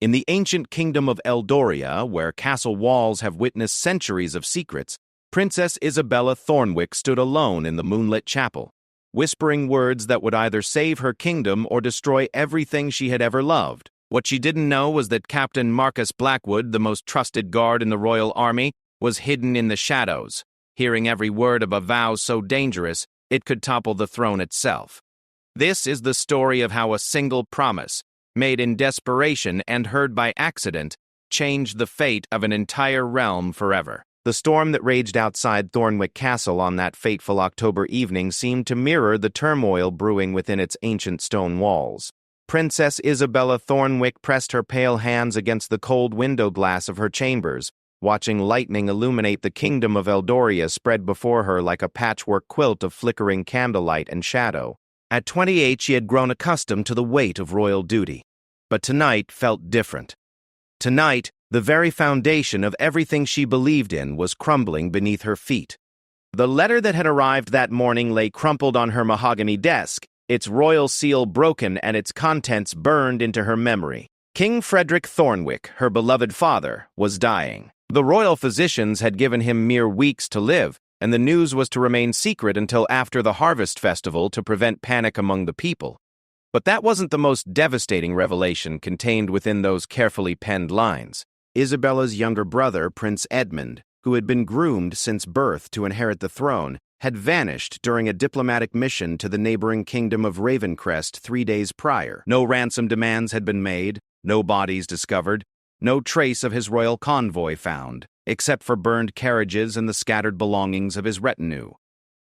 In the ancient kingdom of Eldoria, where castle walls have witnessed centuries of secrets, Princess Isabella Thornwick stood alone in the moonlit chapel, whispering words that would either save her kingdom or destroy everything she had ever loved. What she didn't know was that Captain Marcus Blackwood, the most trusted guard in the royal army, was hidden in the shadows, hearing every word of a vow so dangerous it could topple the throne itself. This is the story of how a single promise, made in desperation and heard by accident, changed the fate of an entire realm forever. The storm that raged outside Thornwick Castle on that fateful October evening seemed to mirror the turmoil brewing within its ancient stone walls. Princess Isabella Thornwick pressed her pale hands against the cold window glass of her chambers, watching lightning illuminate the kingdom of Eldoria spread before her like a patchwork quilt of flickering candlelight and shadow. At 28, she had grown accustomed to the weight of royal duty. But tonight felt different. Tonight, the very foundation of everything she believed in was crumbling beneath her feet. The letter that had arrived that morning lay crumpled on her mahogany desk, its royal seal broken and its contents burned into her memory. King Frederick Thornwick, her beloved father, was dying. The royal physicians had given him mere weeks to live, and the news was to remain secret until after the harvest festival to prevent panic among the people. But that wasn't the most devastating revelation contained within those carefully penned lines. Isabella's younger brother, Prince Edmund, who had been groomed since birth to inherit the throne, had vanished during a diplomatic mission to the neighboring kingdom of Ravencrest 3 days prior. No ransom demands had been made, no bodies discovered, no trace of his royal convoy found, except for burned carriages and the scattered belongings of his retinue.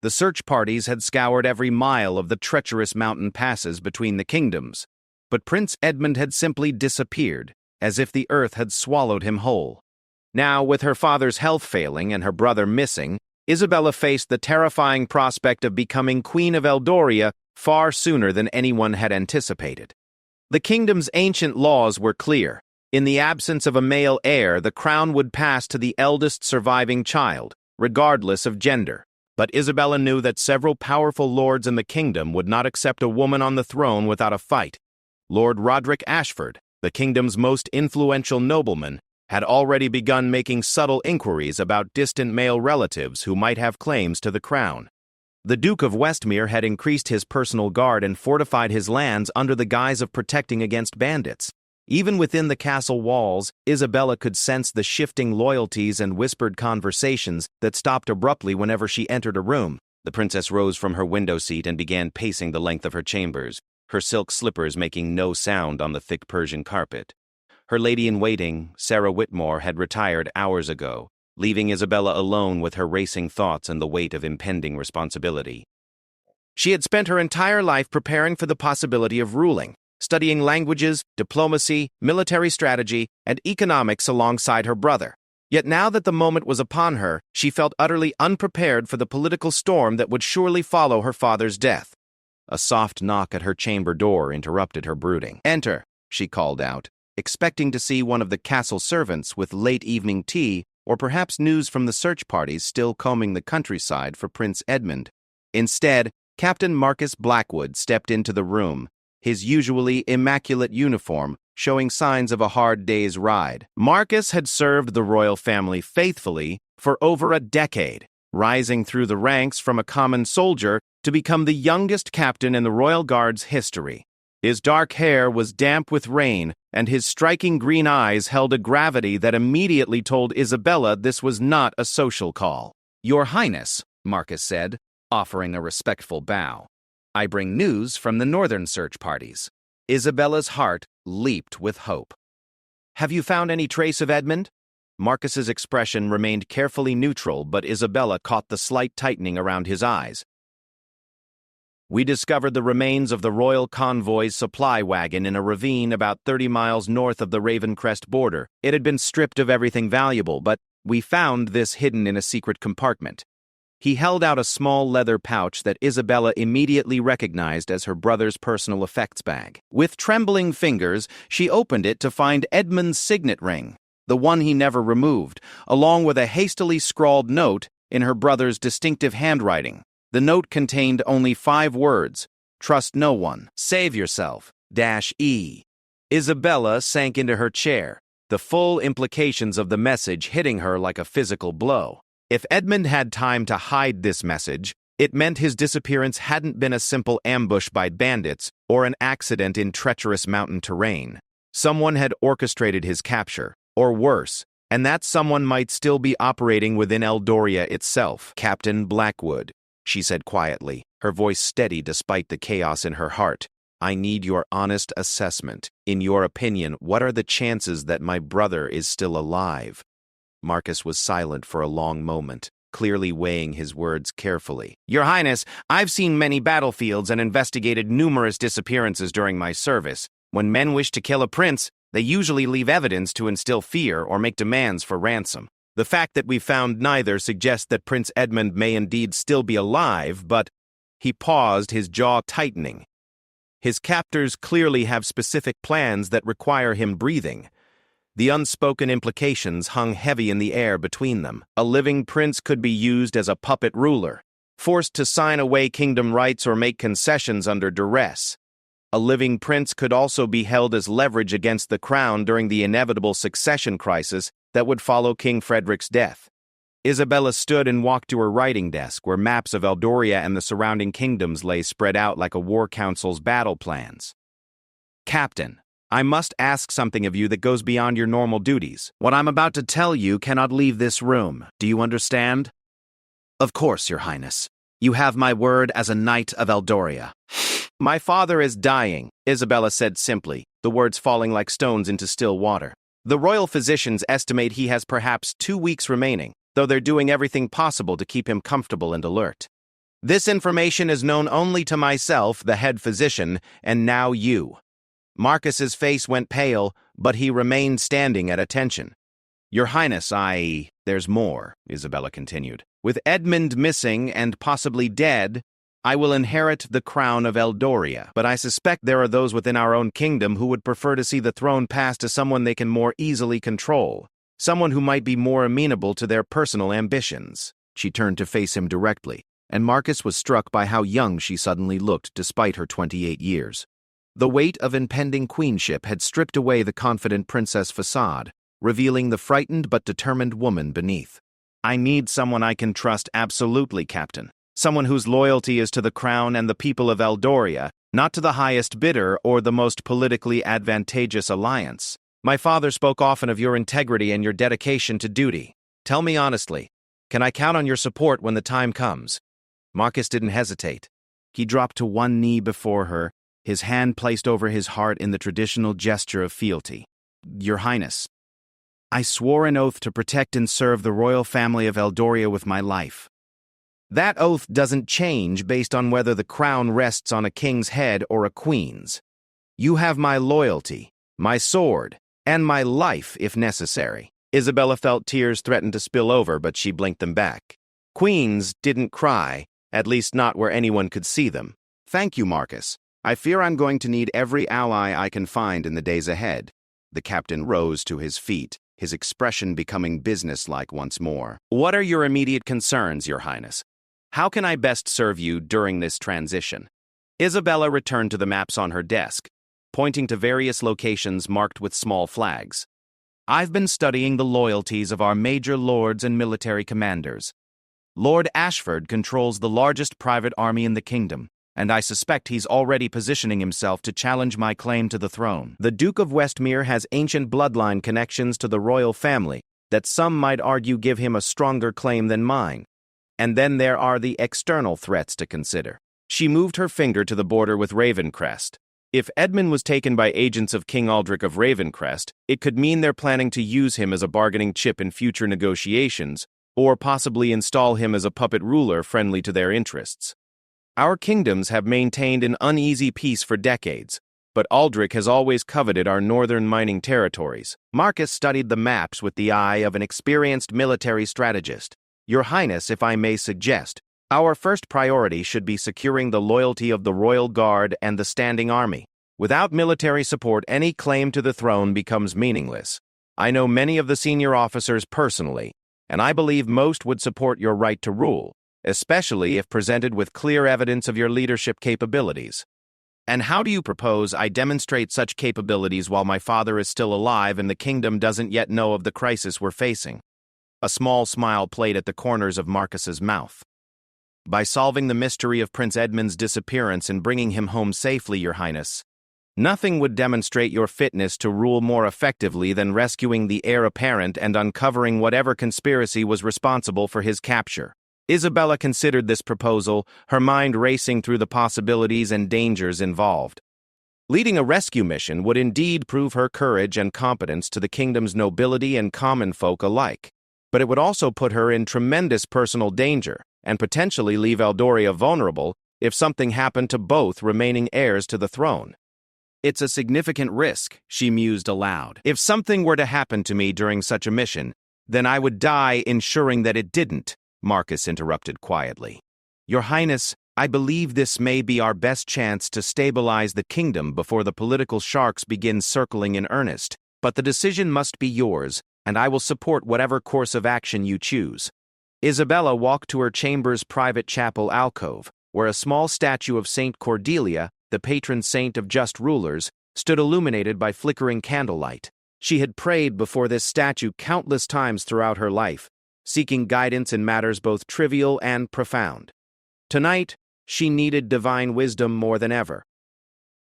The search parties had scoured every mile of the treacherous mountain passes between the kingdoms, but Prince Edmund had simply disappeared, as if the earth had swallowed him whole. Now, with her father's health failing and her brother missing, Isabella faced the terrifying prospect of becoming Queen of Eldoria far sooner than anyone had anticipated. The kingdom's ancient laws were clear. In the absence of a male heir, the crown would pass to the eldest surviving child, regardless of gender. But Isabella knew that several powerful lords in the kingdom would not accept a woman on the throne without a fight. Lord Roderick Ashford, the kingdom's most influential nobleman, had already begun making subtle inquiries about distant male relatives who might have claims to the crown. The Duke of Westmere had increased his personal guard and fortified his lands under the guise of protecting against bandits. Even within the castle walls, Isabella could sense the shifting loyalties and whispered conversations that stopped abruptly whenever she entered a room. The princess rose from her window seat and began pacing the length of her chambers, her silk slippers making no sound on the thick Persian carpet. Her lady-in-waiting, Sarah Whitmore, had retired hours ago, leaving Isabella alone with her racing thoughts and the weight of impending responsibility. She had spent her entire life preparing for the possibility of ruling, studying languages, diplomacy, military strategy, and economics alongside her brother. Yet now that the moment was upon her, she felt utterly unprepared for the political storm that would surely follow her father's death. A soft knock at her chamber door interrupted her brooding. "Enter," she called out, expecting to see one of the castle servants with late evening tea or perhaps news from the search parties still combing the countryside for Prince Edmund. Instead, Captain Marcus Blackwood stepped into the room, his usually immaculate uniform showing signs of a hard day's ride. Marcus had served the royal family faithfully for over a decade, rising through the ranks from a common soldier to become the youngest captain in the Royal Guard's history. His dark hair was damp with rain, and his striking green eyes held a gravity that immediately told Isabella this was not a social call. "Your Highness," Marcus said, offering a respectful bow. "I bring news from the northern search parties." Isabella's heart leaped with hope. "Have you found any trace of Edmund?" Marcus's expression remained carefully neutral, but Isabella caught the slight tightening around his eyes. "We discovered the remains of the royal convoy's supply wagon in a ravine about 30 miles north of the Ravencrest border. It had been stripped of everything valuable, but we found this hidden in a secret compartment." He held out a small leather pouch that Isabella immediately recognized as her brother's personal effects bag. With trembling fingers, she opened it to find Edmund's signet ring, the one he never removed, along with a hastily scrawled note in her brother's distinctive handwriting. The note contained only 5 words: "Trust no one. Save yourself. -E." Isabella sank into her chair, the full implications of the message hitting her like a physical blow. If Edmund had time to hide this message, it meant his disappearance hadn't been a simple ambush by bandits or an accident in treacherous mountain terrain. Someone had orchestrated his capture, or worse, and that someone might still be operating within Eldoria itself. "Captain Blackwood," she said quietly, her voice steady despite the chaos in her heart. "I need your honest assessment. In your opinion, what are the chances that my brother is still alive?" Marcus was silent for a long moment, clearly weighing his words carefully. "Your Highness, I've seen many battlefields and investigated numerous disappearances during my service. When men wish to kill a prince, they usually leave evidence to instill fear or make demands for ransom. The fact that we found neither suggests that Prince Edmund may indeed still be alive, but—" He paused, his jaw tightening. His captors clearly have specific plans that require him breathing. The unspoken implications hung heavy in the air between them. A living prince could be used as a puppet ruler, forced to sign away kingdom rights or make concessions under duress. A living prince could also be held as leverage against the crown during the inevitable succession crisis that would follow King Frederick's death. Isabella stood and walked to her writing desk, where maps of Eldoria and the surrounding kingdoms lay spread out like a war council's battle plans. "Captain, I must ask something of you that goes beyond your normal duties. What I'm about to tell you cannot leave this room. Do you understand?" "Of course, Your Highness. You have my word as a knight of Eldoria." "My father is dying," Isabella said simply, the words falling like stones into still water. "The royal physicians estimate he has perhaps 2 weeks remaining, though they're doing everything possible to keep him comfortable and alert. This information is known only to myself, the head physician, and now you." Marcus's face went pale, but he remained standing at attention. "Your Highness, there's more," Isabella continued. "With Edmund missing and possibly dead, I will inherit the crown of Eldoria, but I suspect there are those within our own kingdom who would prefer to see the throne pass to someone they can more easily control, someone who might be more amenable to their personal ambitions." She turned to face him directly, and Marcus was struck by how young she suddenly looked despite her 28 years. The weight of impending queenship had stripped away the confident princess facade, revealing the frightened but determined woman beneath. "I need someone I can trust absolutely, Captain. Someone whose loyalty is to the crown and the people of Eldoria, not to the highest bidder or the most politically advantageous alliance. My father spoke often of your integrity and your dedication to duty. Tell me honestly, can I count on your support when the time comes?" Marcus didn't hesitate. He dropped to one knee before her, his hand placed over his heart in the traditional gesture of fealty. "Your Highness, I swore an oath to protect and serve the royal family of Eldoria with my life. That oath doesn't change based on whether the crown rests on a king's head or a queen's. You have my loyalty, my sword, and my life if necessary." Isabella felt tears threaten to spill over, but she blinked them back. Queens didn't cry, at least not where anyone could see them. "Thank you, Marcus. I fear I'm going to need every ally I can find in the days ahead." The captain rose to his feet, his expression becoming businesslike once more. "What are your immediate concerns, Your Highness? How can I best serve you during this transition?" Isabella returned to the maps on her desk, pointing to various locations marked with small flags. "I've been studying the loyalties of our major lords and military commanders. Lord Ashford controls the largest private army in the kingdom, and I suspect he's already positioning himself to challenge my claim to the throne. The Duke of Westmere has ancient bloodline connections to the royal family that some might argue give him a stronger claim than mine. And then there are the external threats to consider." She moved her finger to the border with Ravencrest. If Edmund was taken by agents of King Aldrich of Ravencrest, it could mean they're planning to use him as a bargaining chip in future negotiations, or possibly install him as a puppet ruler friendly to their interests. Our kingdoms have maintained an uneasy peace for decades, but Aldrich has always coveted our northern mining territories. Marcus studied the maps with the eye of an experienced military strategist. "Your Highness, if I may suggest, our first priority should be securing the loyalty of the Royal Guard and the standing army. Without military support, any claim to the throne becomes meaningless. I know many of the senior officers personally, and I believe most would support your right to rule, especially if presented with clear evidence of your leadership capabilities." And how do you propose I demonstrate such capabilities while my father is still alive and the kingdom doesn't yet know of the crisis we're facing? A small smile played at the corners of Marcus's mouth. By solving the mystery of Prince Edmund's disappearance and bringing him home safely, Your Highness. Nothing would demonstrate your fitness to rule more effectively than rescuing the heir apparent and uncovering whatever conspiracy was responsible for his capture. Isabella considered this proposal, her mind racing through the possibilities and dangers involved. Leading a rescue mission would indeed prove her courage and competence to the kingdom's nobility and common folk alike, but it would also put her in tremendous personal danger and potentially leave Eldoria vulnerable if something happened to both remaining heirs to the throne. It's a significant risk, she mused aloud. If something were to happen to me during such a mission, then I would die ensuring that it didn't, Marcus interrupted quietly. Your Highness, I believe this may be our best chance to stabilize the kingdom before the political sharks begin circling in earnest, but the decision must be yours, and I will support whatever course of action you choose. Isabella walked to her chamber's private chapel alcove, where a small statue of Saint Cordelia, the patron saint of just rulers, stood illuminated by flickering candlelight. She had prayed before this statue countless times throughout her life, seeking guidance in matters both trivial and profound. Tonight, she needed divine wisdom more than ever.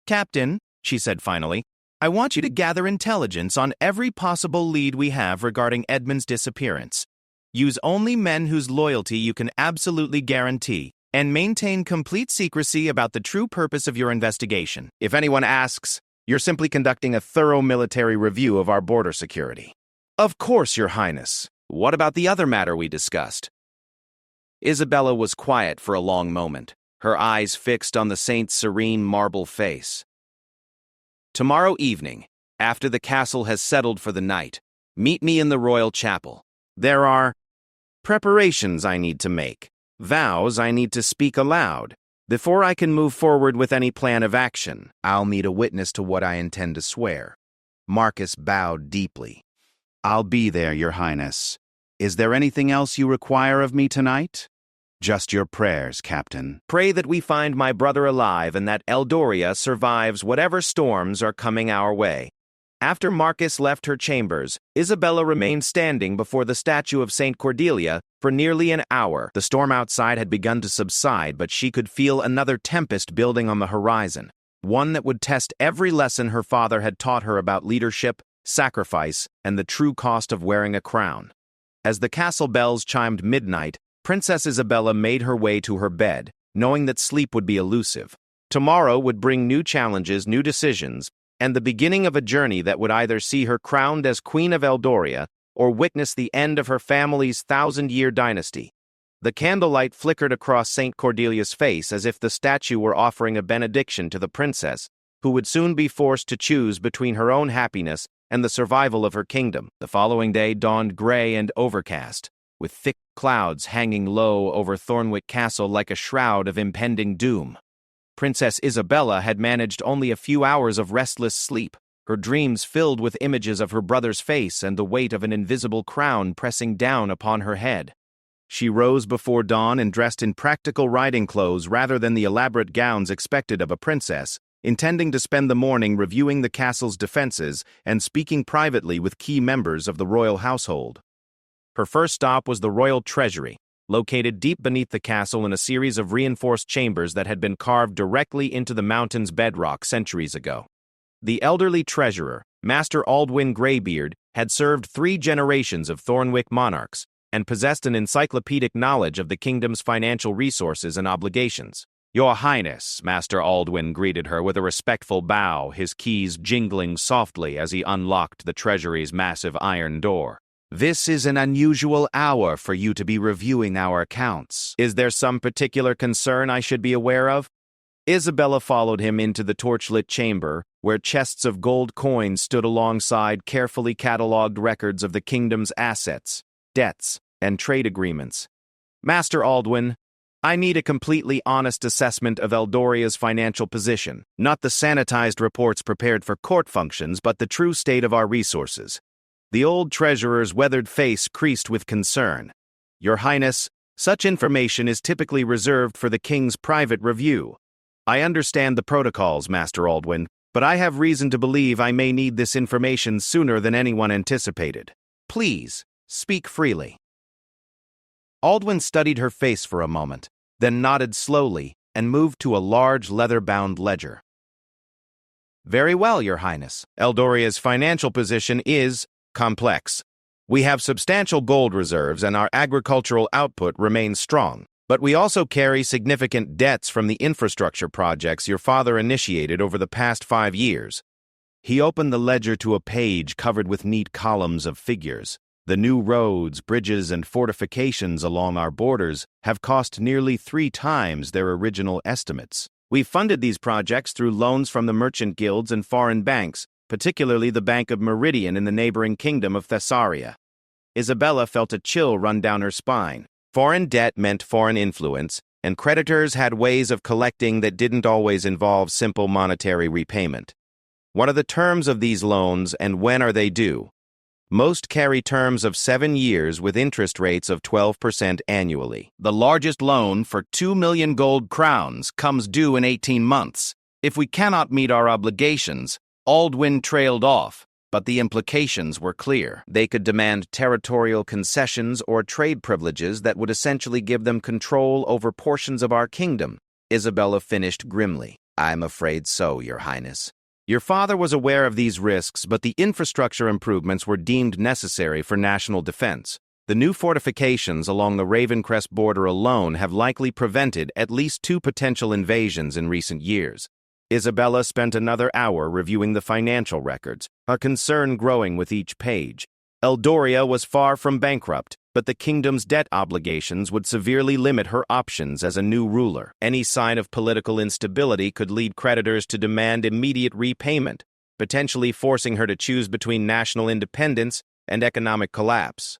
Captain, she said finally, I want you to gather intelligence on every possible lead we have regarding Edmund's disappearance. Use only men whose loyalty you can absolutely guarantee, and maintain complete secrecy about the true purpose of your investigation. If anyone asks, you're simply conducting a thorough military review of our border security. Of course, Your Highness. What about the other matter we discussed? Isabella was quiet for a long moment, her eyes fixed on the saint's serene marble face. Tomorrow evening, after the castle has settled for the night, meet me in the royal chapel. There are preparations I need to make, vows I need to speak aloud. Before I can move forward with any plan of action, I'll need a witness to what I intend to swear. Marcus bowed deeply. I'll be there, Your Highness. Is there anything else you require of me tonight? Just your prayers, Captain. Pray that we find my brother alive and that Eldoria survives whatever storms are coming our way. After Marcus left her chambers, Isabella remained standing before the statue of Saint Cordelia for nearly an hour. The storm outside had begun to subside, but she could feel another tempest building on the horizon, one that would test every lesson her father had taught her about leadership, sacrifice, and the true cost of wearing a crown. As the castle bells chimed midnight, Princess Isabella made her way to her bed, knowing that sleep would be elusive. Tomorrow would bring new challenges, new decisions, and the beginning of a journey that would either see her crowned as Queen of Eldoria or witness the end of her family's 1,000-year dynasty. The candlelight flickered across Saint Cordelia's face as if the statue were offering a benediction to the princess, who would soon be forced to choose between her own happiness and the survival of her kingdom. The following day dawned gray and overcast, with thick clouds hanging low over Thornwick Castle like a shroud of impending doom. Princess Isabella had managed only a few hours of restless sleep, her dreams filled with images of her brother's face and the weight of an invisible crown pressing down upon her head. She rose before dawn and dressed in practical riding clothes rather than the elaborate gowns expected of a princess, intending to spend the morning reviewing the castle's defenses and speaking privately with key members of the royal household. Her first stop was the royal treasury, located deep beneath the castle in a series of reinforced chambers that had been carved directly into the mountain's bedrock centuries ago. The elderly treasurer, Master Aldwin Greybeard, had served 3 generations of Thornwick monarchs and possessed an encyclopedic knowledge of the kingdom's financial resources and obligations. Your Highness, Master Aldwin greeted her with a respectful bow, his keys jingling softly as he unlocked the treasury's massive iron door. This is an unusual hour for you to be reviewing our accounts. Is there some particular concern I should be aware of? Isabella followed him into the torchlit chamber, where chests of gold coins stood alongside carefully catalogued records of the kingdom's assets, debts, and trade agreements. Master Aldwin, I need a completely honest assessment of Eldoria's financial position, not the sanitized reports prepared for court functions, but the true state of our resources. The old treasurer's weathered face creased with concern. Your Highness, such information is typically reserved for the king's private review. I understand the protocols, Master Aldwin, but I have reason to believe I may need this information sooner than anyone anticipated. Please, speak freely. Aldwin studied her face for a moment, then nodded slowly and moved to a large leather-bound ledger. Very well, Your Highness. Eldoria's financial position is complex. We have substantial gold reserves and our agricultural output remains strong, but we also carry significant debts from the infrastructure projects your father initiated over the past 5 years. He opened the ledger to a page covered with neat columns of figures. The new roads, bridges, and fortifications along our borders have cost nearly 3 times their original estimates. We've funded these projects through loans from the merchant guilds and foreign banks, particularly the Bank of Meridian in the neighboring kingdom of Thessaria. Isabella felt a chill run down her spine. Foreign debt meant foreign influence, and creditors had ways of collecting that didn't always involve simple monetary repayment. What are the terms of these loans and when are they due? Most carry terms of 7 years with interest rates of 12% annually. The largest loan for 2 million gold crowns comes due in 18 months. If we cannot meet our obligations, Aldwin trailed off, but the implications were clear. They could demand territorial concessions or trade privileges that would essentially give them control over portions of our kingdom. Isabella finished grimly. I'm afraid so, Your Highness. Your father was aware of these risks, but the infrastructure improvements were deemed necessary for national defense. The new fortifications along the Ravencrest border alone have likely prevented at least 2 potential invasions in recent years. Isabella spent another hour reviewing the financial records, her concern growing with each page. Eldoria was far from bankrupt, but the kingdom's debt obligations would severely limit her options as a new ruler. Any sign of political instability could lead creditors to demand immediate repayment, potentially forcing her to choose between national independence and economic collapse.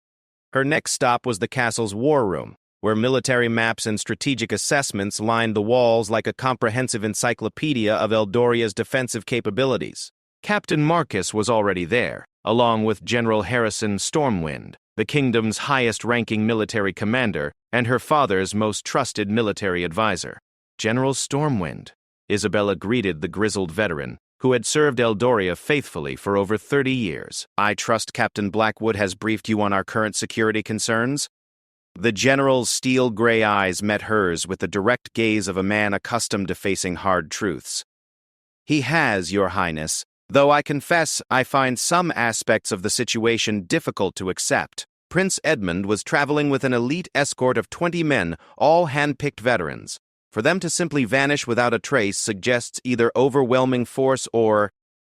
Her next stop was the castle's war room, where military maps and strategic assessments lined the walls like a comprehensive encyclopedia of Eldoria's defensive capabilities. Captain Marcus was already there, along with General Harrison Stormwind, the kingdom's highest-ranking military commander and her father's most trusted military advisor. General Stormwind, Isabella greeted the grizzled veteran, who had served Eldoria faithfully for over 30 years. I trust Captain Blackwood has briefed you on our current security concerns? The general's steel-gray eyes met hers with the direct gaze of a man accustomed to facing hard truths. He has, Your Highness, though I confess I find some aspects of the situation difficult to accept. Prince Edmund was traveling with an elite escort of 20 men, all hand-picked veterans. For them to simply vanish without a trace suggests either overwhelming force or,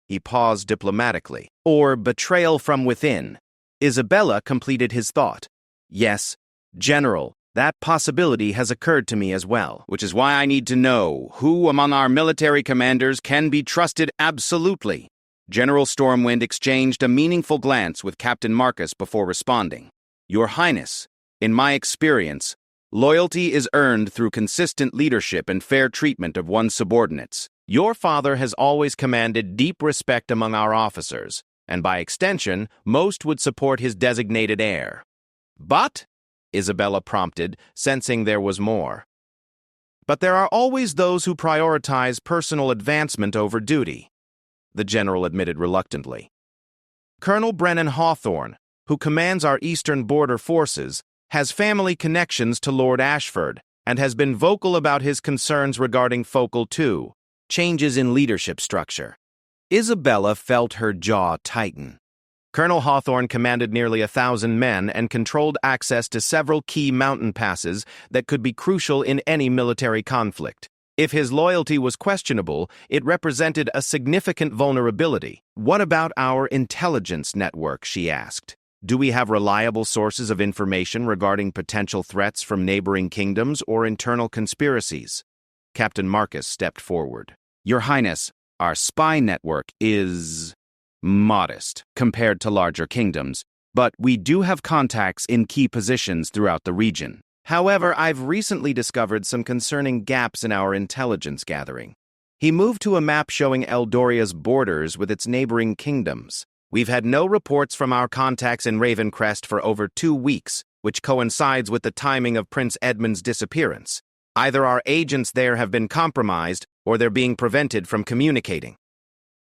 he paused diplomatically, or betrayal from within. Isabella completed his thought. Yes, General, that possibility has occurred to me as well, which is why I need to know who among our military commanders can be trusted absolutely. General Stormwind exchanged a meaningful glance with Captain Marcus before responding. Your Highness, in my experience, loyalty is earned through consistent leadership and fair treatment of one's subordinates. Your father has always commanded deep respect among our officers, and by extension, most would support his designated heir. But, Isabella prompted, sensing there was more. But there are always those who prioritize personal advancement over duty, the general admitted reluctantly. Colonel Brennan Hawthorne, who commands our eastern border forces, has family connections to Lord Ashford and has been vocal about his concerns regarding Focal 2, changes in leadership structure. Isabella felt her jaw tighten. Colonel Hawthorne commanded nearly 1,000 men and controlled access to several key mountain passes that could be crucial in any military conflict. If his loyalty was questionable, it represented a significant vulnerability. What about our intelligence network, she asked. Do we have reliable sources of information regarding potential threats from neighboring kingdoms or internal conspiracies? Captain Marcus stepped forward. Your Highness, our spy network is modest compared to larger kingdoms, but we do have contacts in key positions throughout the region. However, I've recently discovered some concerning gaps in our intelligence gathering. He moved to a map showing Eldoria's borders with its neighboring kingdoms. We've had no reports from our contacts in Ravencrest for over 2 weeks, which coincides with the timing of Prince Edmund's disappearance. Either our agents there have been compromised, or they're being prevented from communicating.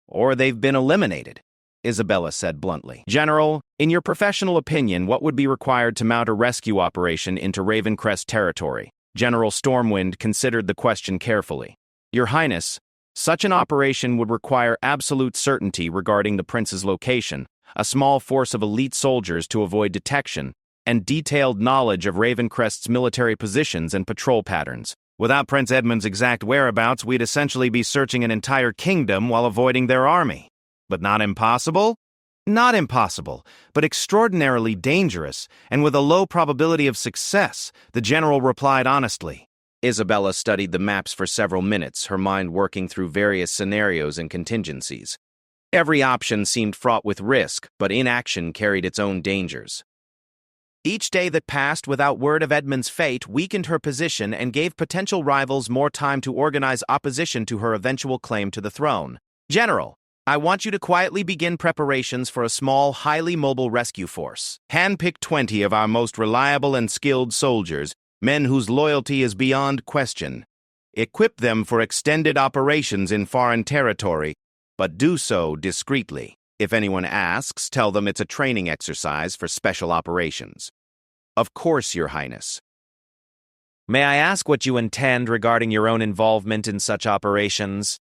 Or they've been eliminated, Isabella said bluntly. General, in your professional opinion, what would be required to mount a rescue operation into Ravencrest territory? General Stormwind considered the question carefully. Your Highness, such an operation would require absolute certainty regarding the prince's location, a small force of elite soldiers to avoid detection, and detailed knowledge of Ravencrest's military positions and patrol patterns. Without Prince Edmund's exact whereabouts, we'd essentially be searching an entire kingdom while avoiding their army. But not impossible? Not impossible, but extraordinarily dangerous, and with a low probability of success, the general replied honestly. Isabella studied the maps for several minutes, her mind working through various scenarios and contingencies. Every option seemed fraught with risk, but inaction carried its own dangers. Each day that passed without word of Edmund's fate weakened her position and gave potential rivals more time to organize opposition to her eventual claim to the throne. General, I want you to quietly begin preparations for a small, highly mobile rescue force. Handpick 20 of our most reliable and skilled soldiers, men whose loyalty is beyond question. Equip them for extended operations in foreign territory, but do so discreetly. If anyone asks, tell them it's a training exercise for special operations. Of course, Your Highness. May I ask what you intend regarding your own involvement in such operations?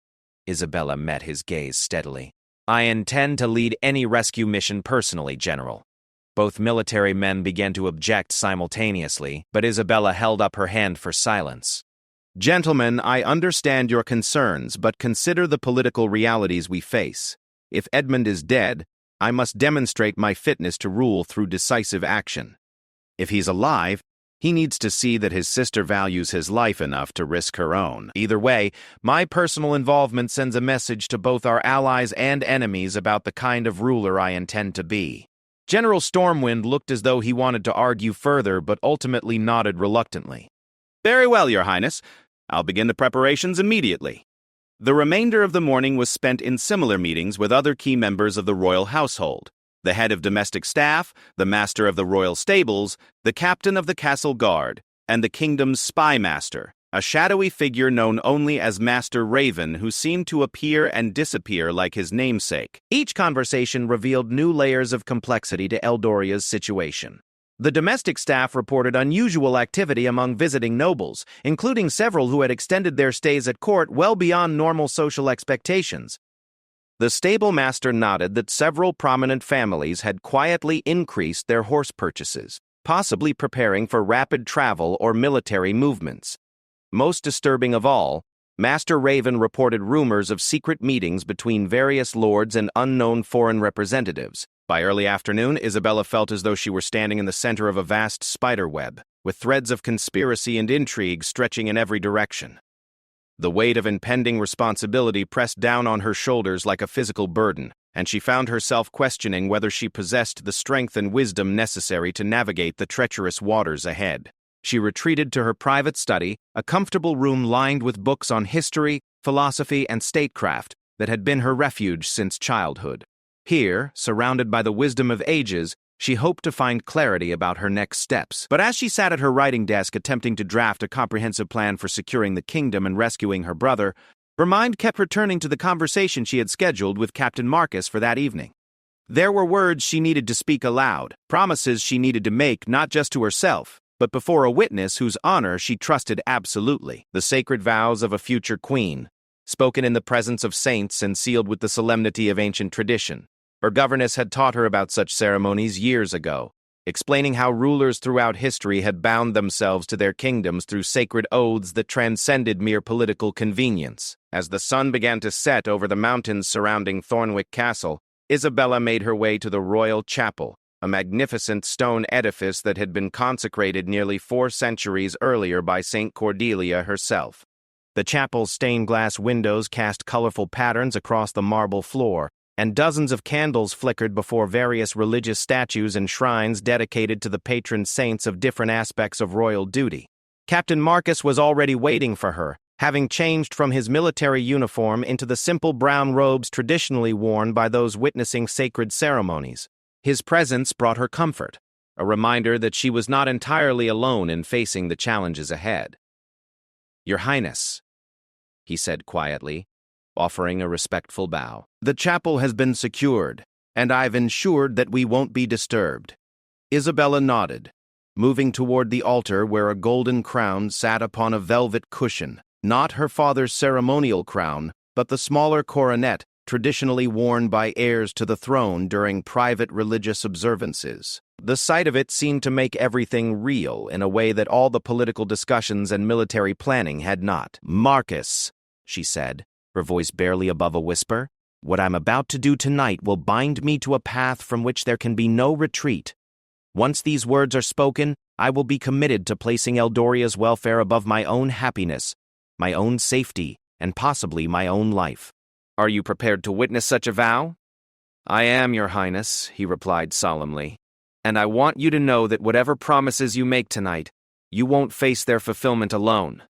Isabella met his gaze steadily. I intend to lead any rescue mission personally, General. Both military men began to object simultaneously, but Isabella held up her hand for silence. Gentlemen, I understand your concerns, but consider the political realities we face. If Edmund is dead, I must demonstrate my fitness to rule through decisive action. If he's alive, he needs to see that his sister values his life enough to risk her own. Either way, my personal involvement sends a message to both our allies and enemies about the kind of ruler I intend to be. General Stormwind looked as though he wanted to argue further, but ultimately nodded reluctantly. Very well, Your Highness. I'll begin the preparations immediately. The remainder of the morning was spent in similar meetings with other key members of the royal household. The head of domestic staff, the master of the royal stables, the captain of the castle guard, and the kingdom's spy master, a shadowy figure known only as Master Raven who seemed to appear and disappear like his namesake. Each conversation revealed new layers of complexity to Eldoria's situation. The domestic staff reported unusual activity among visiting nobles, including several who had extended their stays at court well beyond normal social expectations. The stable master nodded that several prominent families had quietly increased their horse purchases, possibly preparing for rapid travel or military movements. Most disturbing of all, Master Raven reported rumors of secret meetings between various lords and unknown foreign representatives. By early afternoon, Isabella felt as though she were standing in the center of a vast spider web, with threads of conspiracy and intrigue stretching in every direction. The weight of impending responsibility pressed down on her shoulders like a physical burden, and she found herself questioning whether she possessed the strength and wisdom necessary to navigate the treacherous waters ahead. She retreated to her private study, a comfortable room lined with books on history, philosophy, and statecraft that had been her refuge since childhood. Here, surrounded by the wisdom of ages, she hoped to find clarity about her next steps. But as she sat at her writing desk attempting to draft a comprehensive plan for securing the kingdom and rescuing her brother, her mind kept returning to the conversation she had scheduled with Captain Marcus for that evening. There were words she needed to speak aloud, promises she needed to make not just to herself, but before a witness whose honor she trusted absolutely. The sacred vows of a future queen, spoken in the presence of saints and sealed with the solemnity of ancient tradition. Her governess had taught her about such ceremonies years ago, explaining how rulers throughout history had bound themselves to their kingdoms through sacred oaths that transcended mere political convenience. As the sun began to set over the mountains surrounding Thornwick Castle, Isabella made her way to the royal chapel, a magnificent stone edifice that had been consecrated nearly 4 centuries earlier by Saint Cordelia herself. The chapel's stained-glass windows cast colorful patterns across the marble floor, and dozens of candles flickered before various religious statues and shrines dedicated to the patron saints of different aspects of royal duty. Captain Marcus was already waiting for her, having changed from his military uniform into the simple brown robes traditionally worn by those witnessing sacred ceremonies. His presence brought her comfort, a reminder that she was not entirely alone in facing the challenges ahead. Your Highness. he said quietly, offering a respectful bow. "The chapel has been secured, and I've ensured that we won't be disturbed." Isabella nodded, moving toward the altar where a golden crown sat upon a velvet cushion, not her father's ceremonial crown, but the smaller coronet traditionally worn by heirs to the throne during private religious observances. The sight of it seemed to make everything real in a way that all the political discussions and military planning had not. "Marcus," she said, her voice barely above a whisper, "what I'm about to do tonight will bind me to a path from which there can be no retreat. Once these words are spoken, I will be committed to placing Eldoria's welfare above my own happiness, my own safety, and possibly my own life." "Are you prepared to witness such a vow?" "I am, Your Highness," he replied solemnly. "And I want you to know that whatever promises you make tonight, you won't face their fulfillment alone."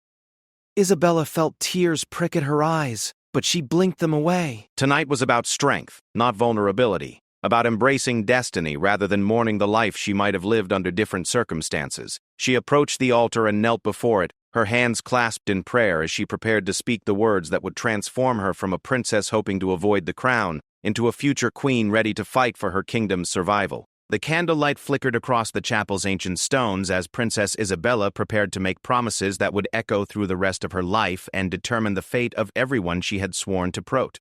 Isabella felt tears prick at her eyes, but she blinked them away. Tonight was about strength, not vulnerability, about embracing destiny rather than mourning the life she might have lived under different circumstances. She approached the altar and knelt before it, her hands clasped in prayer as she prepared to speak the words that would transform her from a princess hoping to avoid the crown into a future queen ready to fight for her kingdom's survival. The candlelight flickered across the chapel's ancient stones as Princess Isabella prepared to make promises that would echo through the rest of her life and determine the fate of everyone she had sworn to protect.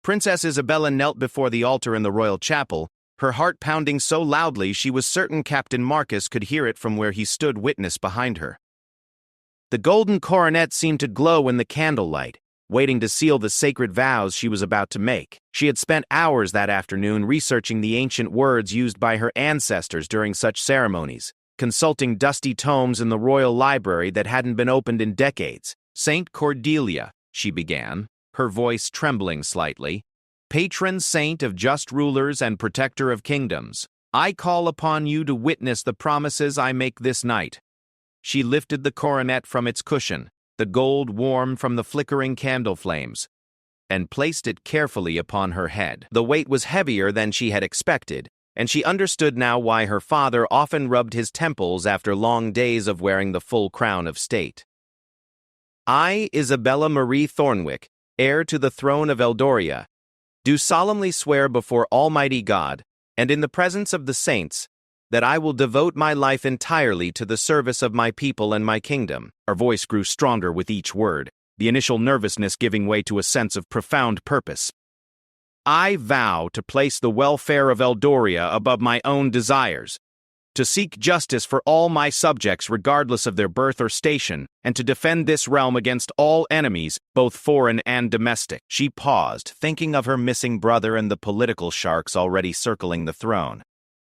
Princess Isabella knelt before the altar in the royal chapel, her heart pounding so loudly she was certain Captain Marcus could hear it from where he stood witness behind her. The golden coronet seemed to glow in the candlelight, waiting to seal the sacred vows she was about to make. She had spent hours that afternoon researching the ancient words used by her ancestors during such ceremonies, consulting dusty tomes in the royal library that hadn't been opened in decades. "Saint Cordelia," she began, her voice trembling slightly, "patron saint of just rulers and protector of kingdoms, I call upon you to witness the promises I make this night." She lifted the coronet from its cushion, the gold warm from the flickering candle flames, and placed it carefully upon her head. The weight was heavier than she had expected, and she understood now why her father often rubbed his temples after long days of wearing the full crown of state. "I, Isabella Marie Thornwick, heir to the throne of Eldoria, do solemnly swear before Almighty God, and in the presence of the saints, that I will devote my life entirely to the service of my people and my kingdom." Her voice grew stronger with each word, the initial nervousness giving way to a sense of profound purpose. "I vow to place the welfare of Eldoria above my own desires, to seek justice for all my subjects regardless of their birth or station, and to defend this realm against all enemies, both foreign and domestic." She paused, thinking of her missing brother and the political sharks already circling the throne.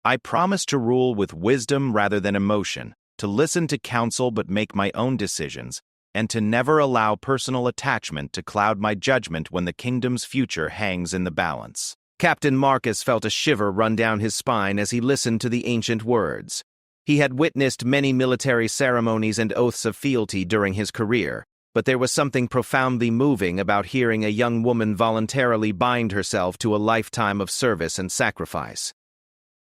"I promise to rule with wisdom rather than emotion, to listen to counsel but make my own decisions, and to never allow personal attachment to cloud my judgment when the kingdom's future hangs in the balance." Captain Marcus felt a shiver run down his spine as he listened to the ancient words. He had witnessed many military ceremonies and oaths of fealty during his career, but there was something profoundly moving about hearing a young woman voluntarily bind herself to a lifetime of service and sacrifice.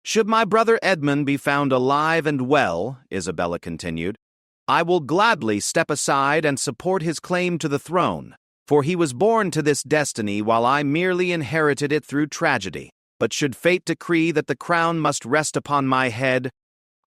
"Should my brother Edmund be found alive and well," Isabella continued, "I will gladly step aside and support his claim to the throne, for he was born to this destiny while I merely inherited it through tragedy. But should fate decree that the crown must rest upon my head,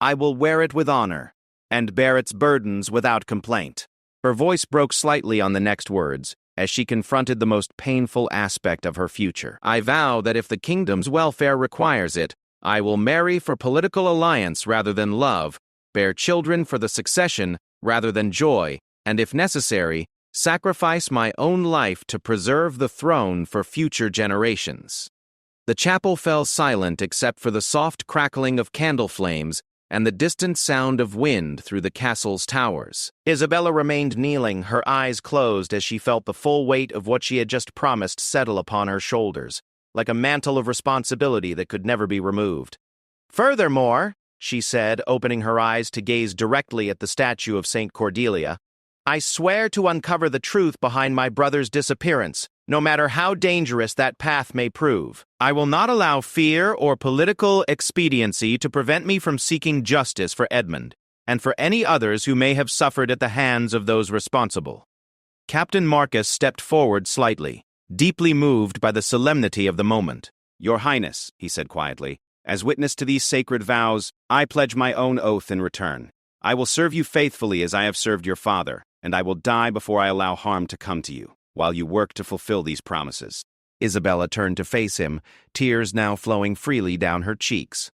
I will wear it with honor, and bear its burdens without complaint." Her voice broke slightly on the next words, as she confronted the most painful aspect of her future. "I vow that if the kingdom's welfare requires it, I will marry for political alliance rather than love, bear children for the succession rather than joy, and if necessary, sacrifice my own life to preserve the throne for future generations." The chapel fell silent except for the soft crackling of candle flames and the distant sound of wind through the castle's towers. Isabella remained kneeling, her eyes closed as she felt the full weight of what she had just promised settle upon her shoulders, like a mantle of responsibility that could never be removed. "Furthermore," she said, opening her eyes to gaze directly at the statue of Saint Cordelia, "I swear to uncover the truth behind my brother's disappearance, no matter how dangerous that path may prove. I will not allow fear or political expediency to prevent me from seeking justice for Edmund, and for any others who may have suffered at the hands of those responsible." Captain Marcus stepped forward slightly, deeply moved by the solemnity of the moment. "Your Highness," he said quietly, "as witness to these sacred vows, I pledge my own oath in return. I will serve you faithfully as I have served your father, and I will die before I allow harm to come to you, while you work to fulfill these promises." Isabella turned to face him, tears now flowing freely down her cheeks.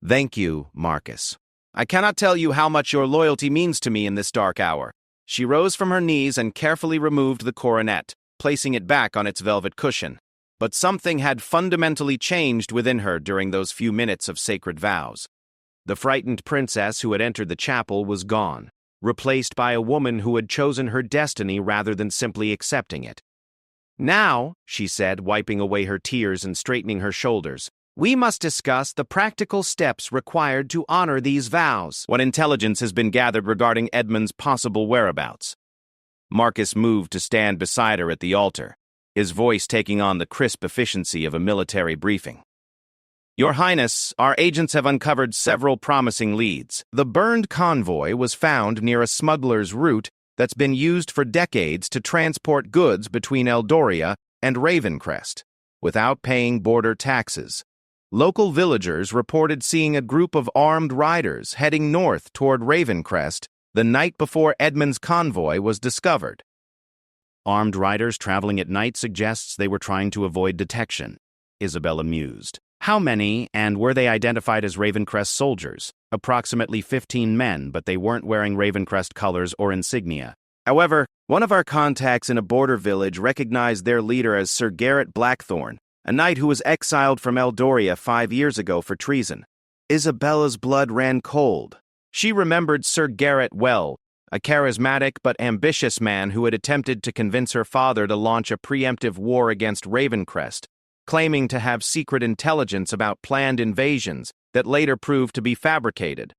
"Thank you, Marcus. I cannot tell you how much your loyalty means to me in this dark hour." She rose from her knees and carefully removed the coronet, placing it back on its velvet cushion. But something had fundamentally changed within her during those few minutes of sacred vows. The frightened princess who had entered the chapel was gone, replaced by a woman who had chosen her destiny rather than simply accepting it. "Now," she said, wiping away her tears and straightening her shoulders, "we must discuss the practical steps required to honor these vows." "What intelligence has been gathered regarding Edmund's possible whereabouts?" Marcus moved to stand beside her at the altar, his voice taking on the crisp efficiency of a military briefing. "Your Highness, our agents have uncovered several promising leads. The burned convoy was found near a smuggler's route that's been used for decades to transport goods between Eldoria and Ravencrest, without paying border taxes. Local villagers reported seeing a group of armed riders heading north toward Ravencrest the night before Edmund's convoy was discovered." "Armed riders traveling at night suggests they were trying to avoid detection," Isabella mused. "How many, and were they identified as Ravencrest soldiers?" "Approximately 15 men, but they weren't wearing Ravencrest colors or insignia. However, one of our contacts in a border village recognized their leader as Sir Garrett Blackthorne, a knight who was exiled from Eldoria 5 years ago for treason." Isabella's blood ran cold. She remembered Sir Garrett well, a charismatic but ambitious man who had attempted to convince her father to launch a preemptive war against Ravencrest, claiming to have secret intelligence about planned invasions that later proved to be fabricated.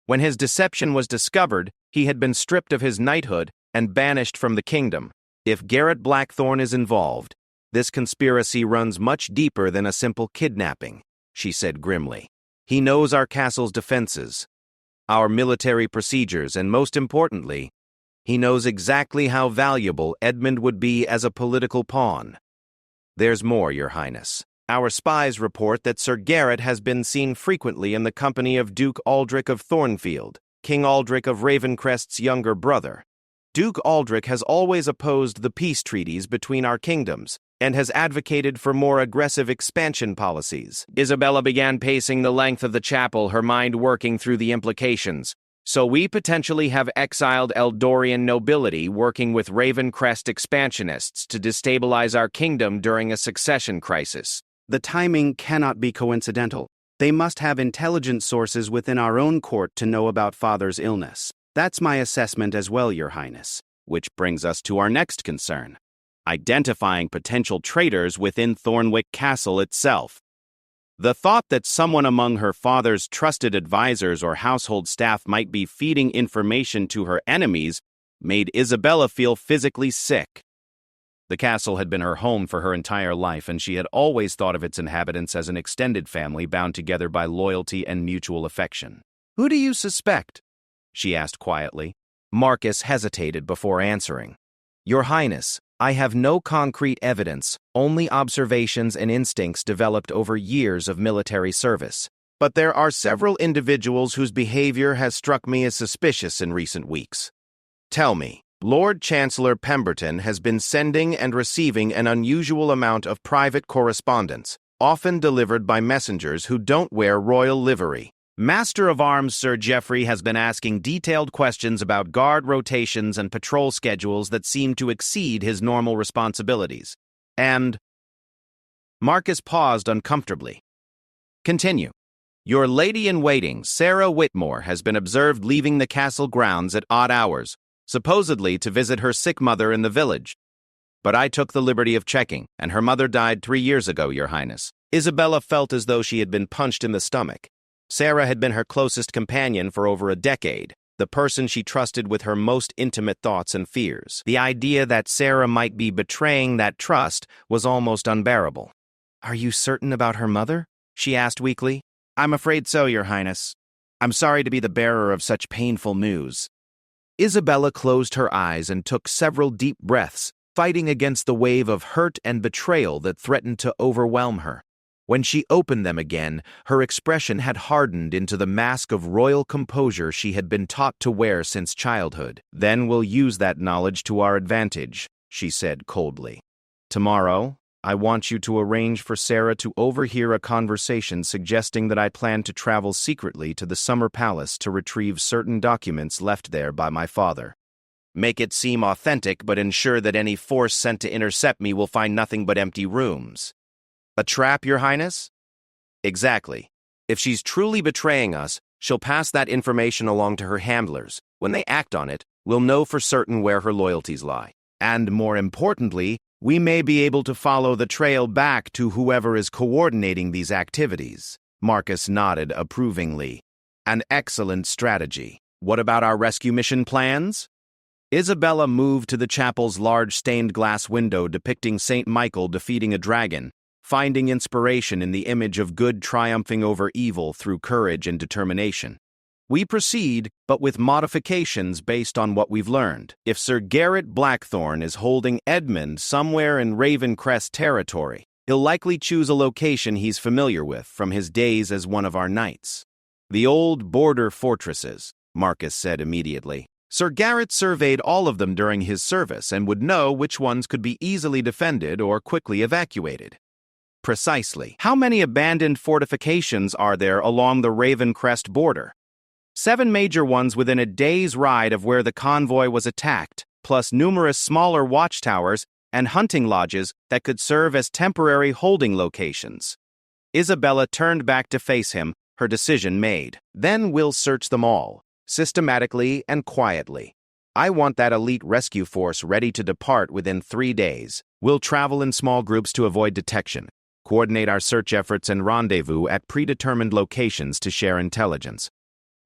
When his deception was discovered, he had been stripped of his knighthood and banished from the kingdom. If Garrett Blackthorne is involved, this conspiracy runs much deeper than a simple kidnapping, she said grimly. He knows our castle's defenses, our military procedures, and most importantly, he knows exactly how valuable Edmund would be as a political pawn. There's more, Your Highness. Our spies report that Sir Garrett has been seen frequently in the company of Duke Aldrich of Thornfield, King Aldrich of Ravencrest's younger brother. Duke Aldrich has always opposed the peace treaties between our kingdoms and has advocated for more aggressive expansion policies. Isabella began pacing the length of the chapel, her mind working through the implications. So we potentially have exiled Eldorian nobility working with Ravencrest expansionists to destabilize our kingdom during a succession crisis. The timing cannot be coincidental. They must have intelligence sources within our own court to know about Father's illness. That's my assessment as well, Your Highness. Which brings us to our next concern: identifying potential traitors within Thornwick Castle itself. The thought that someone among her father's trusted advisors or household staff might be feeding information to her enemies made Isabella feel physically sick. The castle had been her home for her entire life, and she had always thought of its inhabitants as an extended family bound together by loyalty and mutual affection. "Who do you suspect?" she asked quietly. Marcus hesitated before answering. "Your Highness, I have no concrete evidence, only observations and instincts developed over years of military service. But there are several individuals whose behavior has struck me as suspicious in recent weeks. Tell me, Lord Chancellor Pemberton has been sending and receiving an unusual amount of private correspondence, often delivered by messengers who don't wear royal livery. Master of Arms Sir Geoffrey has been asking detailed questions about guard rotations and patrol schedules that seem to exceed his normal responsibilities. And..." Marcus paused uncomfortably. "Continue. Your lady-in-waiting, Sarah Whitmore, has been observed leaving the castle grounds at odd hours, supposedly to visit her sick mother in the village. But I took the liberty of checking, and her mother died 3 years ago, Your Highness." Isabella felt as though she had been punched in the stomach. Sarah had been her closest companion for over a decade, the person she trusted with her most intimate thoughts and fears. The idea that Sarah might be betraying that trust was almost unbearable. "Are you certain about her mother?" she asked weakly. "I'm afraid so, Your Highness. I'm sorry to be the bearer of such painful news." Isabella closed her eyes and took several deep breaths, fighting against the wave of hurt and betrayal that threatened to overwhelm her. When she opened them again, her expression had hardened into the mask of royal composure she had been taught to wear since childhood. "Then we'll use that knowledge to our advantage," she said coldly. "Tomorrow, I want you to arrange for Sarah to overhear a conversation suggesting that I plan to travel secretly to the Summer Palace to retrieve certain documents left there by my father. Make it seem authentic, but ensure that any force sent to intercept me will find nothing but empty rooms." "A trap, Your Highness?" "Exactly. If she's truly betraying us, she'll pass that information along to her handlers. When they act on it, we'll know for certain where her loyalties lie. And more importantly, we may be able to follow the trail back to whoever is coordinating these activities." Marcus nodded approvingly. "An excellent strategy. What about our rescue mission plans?" Isabella moved to the chapel's large stained glass window depicting Saint Michael defeating a dragon, finding inspiration in the image of good triumphing over evil through courage and determination. "We proceed, but with modifications based on what we've learned. If Sir Garrett Blackthorne is holding Edmund somewhere in Ravencrest territory, he'll likely choose a location he's familiar with from his days as one of our knights. The old border fortresses," Marcus said immediately. "Sir Garrett surveyed all of them during his service and would know which ones could be easily defended or quickly evacuated." "Precisely. How many abandoned fortifications are there along the Ravencrest border?" 7 major ones within a day's ride of where the convoy was attacked, plus numerous smaller watchtowers and hunting lodges that could serve as temporary holding locations. Isabella turned back to face him, her decision made. "Then we'll search them all, systematically and quietly. I want that elite rescue force ready to depart within 3 days. We'll travel in small groups to avoid detection, coordinate our search efforts and rendezvous at predetermined locations to share intelligence.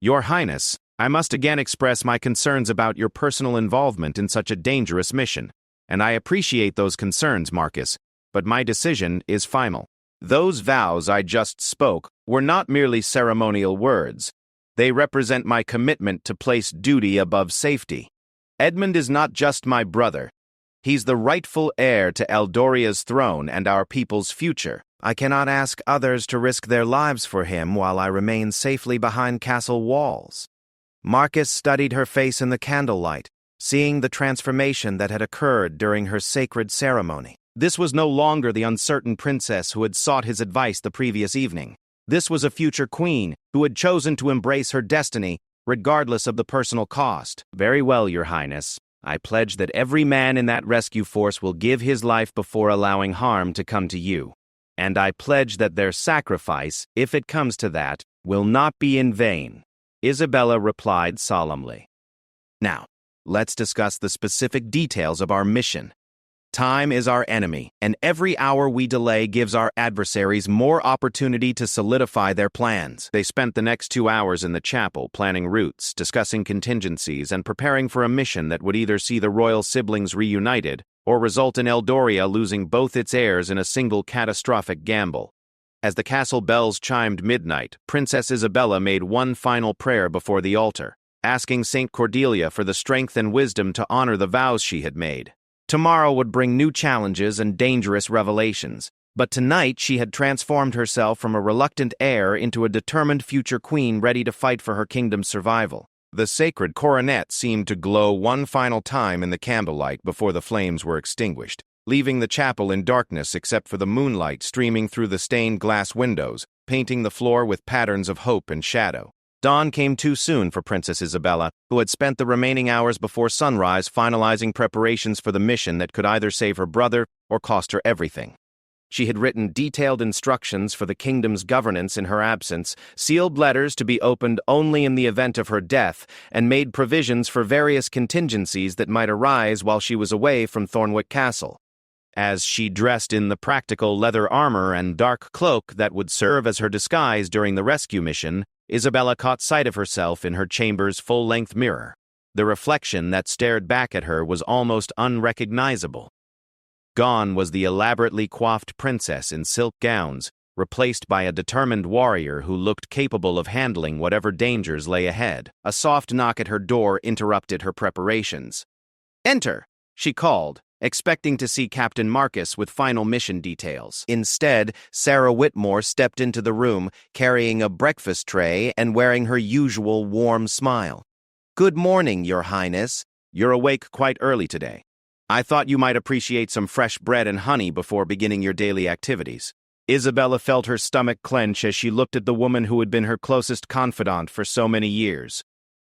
Your Highness, I must again express my concerns about your personal involvement in such a dangerous mission, and I appreciate those concerns, Marcus, but my decision is final. Those vows I just spoke were not merely ceremonial words. They represent my commitment to place duty above safety. Edmund is not just my brother. He's the rightful heir to Eldoria's throne and our people's future. I cannot ask others to risk their lives for him while I remain safely behind castle walls." Marcus studied her face in the candlelight, seeing the transformation that had occurred during her sacred ceremony. This was no longer the uncertain princess who had sought his advice the previous evening. This was a future queen who had chosen to embrace her destiny, regardless of the personal cost. "Very well, Your Highness. I pledge that every man in that rescue force will give his life before allowing harm to come to you. And I pledge that their sacrifice, if it comes to that, will not be in vain," Isabella replied solemnly. "Now, let's discuss the specific details of our mission. Time is our enemy, and every hour we delay gives our adversaries more opportunity to solidify their plans." They spent the next 2 hours in the chapel planning routes, discussing contingencies, and preparing for a mission that would either see the royal siblings reunited or result in Eldoria losing both its heirs in a single catastrophic gamble. As the castle bells chimed midnight, Princess Isabella made one final prayer before the altar, asking Saint Cordelia for the strength and wisdom to honor the vows she had made. Tomorrow would bring new challenges and dangerous revelations, but tonight she had transformed herself from a reluctant heir into a determined future queen ready to fight for her kingdom's survival. The sacred coronet seemed to glow one final time in the candlelight before the flames were extinguished, leaving the chapel in darkness except for the moonlight streaming through the stained glass windows, painting the floor with patterns of hope and shadow. Dawn came too soon for Princess Isabella, who had spent the remaining hours before sunrise finalizing preparations for the mission that could either save her brother or cost her everything. She had written detailed instructions for the kingdom's governance in her absence, sealed letters to be opened only in the event of her death, and made provisions for various contingencies that might arise while she was away from Thornwick Castle. As she dressed in the practical leather armor and dark cloak that would serve as her disguise during the rescue mission, Isabella caught sight of herself in her chamber's full-length mirror. The reflection that stared back at her was almost unrecognizable. Gone was the elaborately coiffed princess in silk gowns, replaced by a determined warrior who looked capable of handling whatever dangers lay ahead. A soft knock at her door interrupted her preparations. "Enter," she called, expecting to see Captain Marcus with final mission details. Instead, Sarah Whitmore stepped into the room, carrying a breakfast tray and wearing her usual warm smile. "Good morning, Your Highness. You're awake quite early today. I thought you might appreciate some fresh bread and honey before beginning your daily activities." Isabella felt her stomach clench as she looked at the woman who had been her closest confidant for so many years.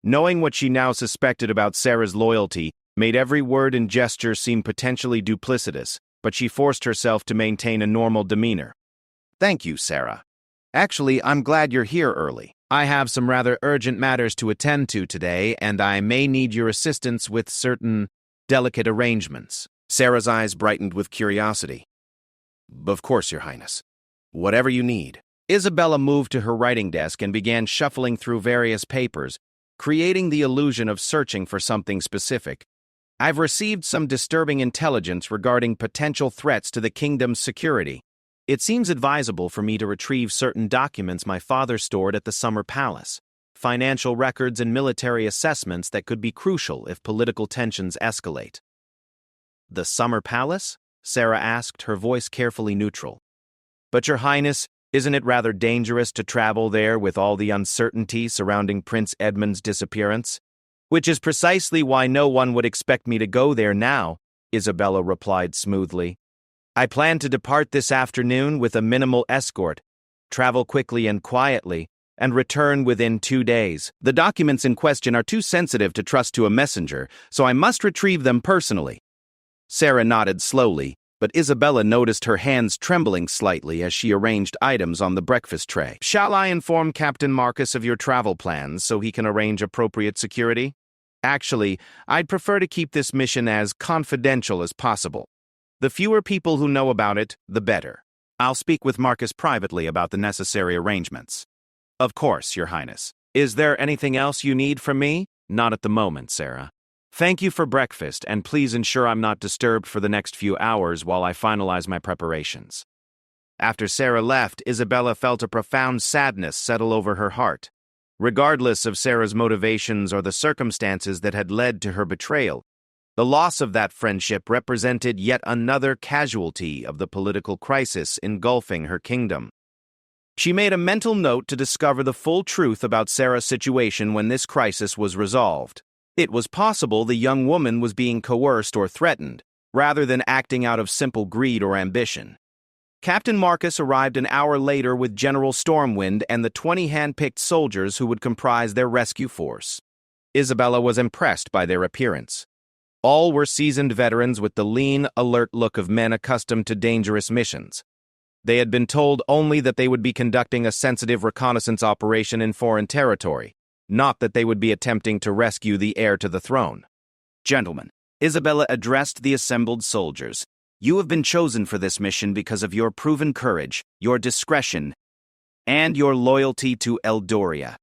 Knowing what she now suspected about Sarah's loyalty made every word and gesture seem potentially duplicitous, but she forced herself to maintain a normal demeanor. "Thank you, Sarah. Actually, I'm glad you're here early. I have some rather urgent matters to attend to today, and I may need your assistance with certain delicate arrangements." Sarah's eyes brightened with curiosity. "Of course, Your Highness. Whatever you need." Isabella moved to her writing desk and began shuffling through various papers, creating the illusion of searching for something specific. "I've received some disturbing intelligence regarding potential threats to the kingdom's security. It seems advisable for me to retrieve certain documents my father stored at the Summer Palace, financial records and military assessments that could be crucial if political tensions escalate." "The Summer Palace?" Sarah asked, her voice carefully neutral. "But Your Highness, isn't it rather dangerous to travel there with all the uncertainty surrounding Prince Edmund's disappearance?" "Which is precisely why no one would expect me to go there now," Isabella replied smoothly. "I plan to depart this afternoon with a minimal escort, travel quickly and quietly, and return within 2 days. The documents in question are too sensitive to trust to a messenger, so I must retrieve them personally." Sarah nodded slowly, but Isabella noticed her hands trembling slightly as she arranged items on the breakfast tray. "Shall I inform Captain Marcus of your travel plans so he can arrange appropriate security? Actually, I'd prefer to keep this mission as confidential as possible. The fewer people who know about it, the better. I'll speak with Marcus privately about the necessary arrangements." "Of course, Your Highness. Is there anything else you need from me?" "Not at the moment, Sarah. Thank you for breakfast, and please ensure I'm not disturbed for the next few hours while I finalize my preparations." After Sarah left, Isabella felt a profound sadness settle over her heart. Regardless of Sarah's motivations or the circumstances that had led to her betrayal, the loss of that friendship represented yet another casualty of the political crisis engulfing her kingdom. She made a mental note to discover the full truth about Sarah's situation when this crisis was resolved. It was possible the young woman was being coerced or threatened, rather than acting out of simple greed or ambition. Captain Marcus arrived an hour later with General Stormwind and the 20 hand-picked soldiers who would comprise their rescue force. Isabella was impressed by their appearance. All were seasoned veterans with the lean, alert look of men accustomed to dangerous missions. They had been told only that they would be conducting a sensitive reconnaissance operation in foreign territory, not that they would be attempting to rescue the heir to the throne. "Gentlemen," Isabella addressed the assembled soldiers, "you have been chosen for this mission because of your proven courage, your discretion, and your loyalty to Eldoria.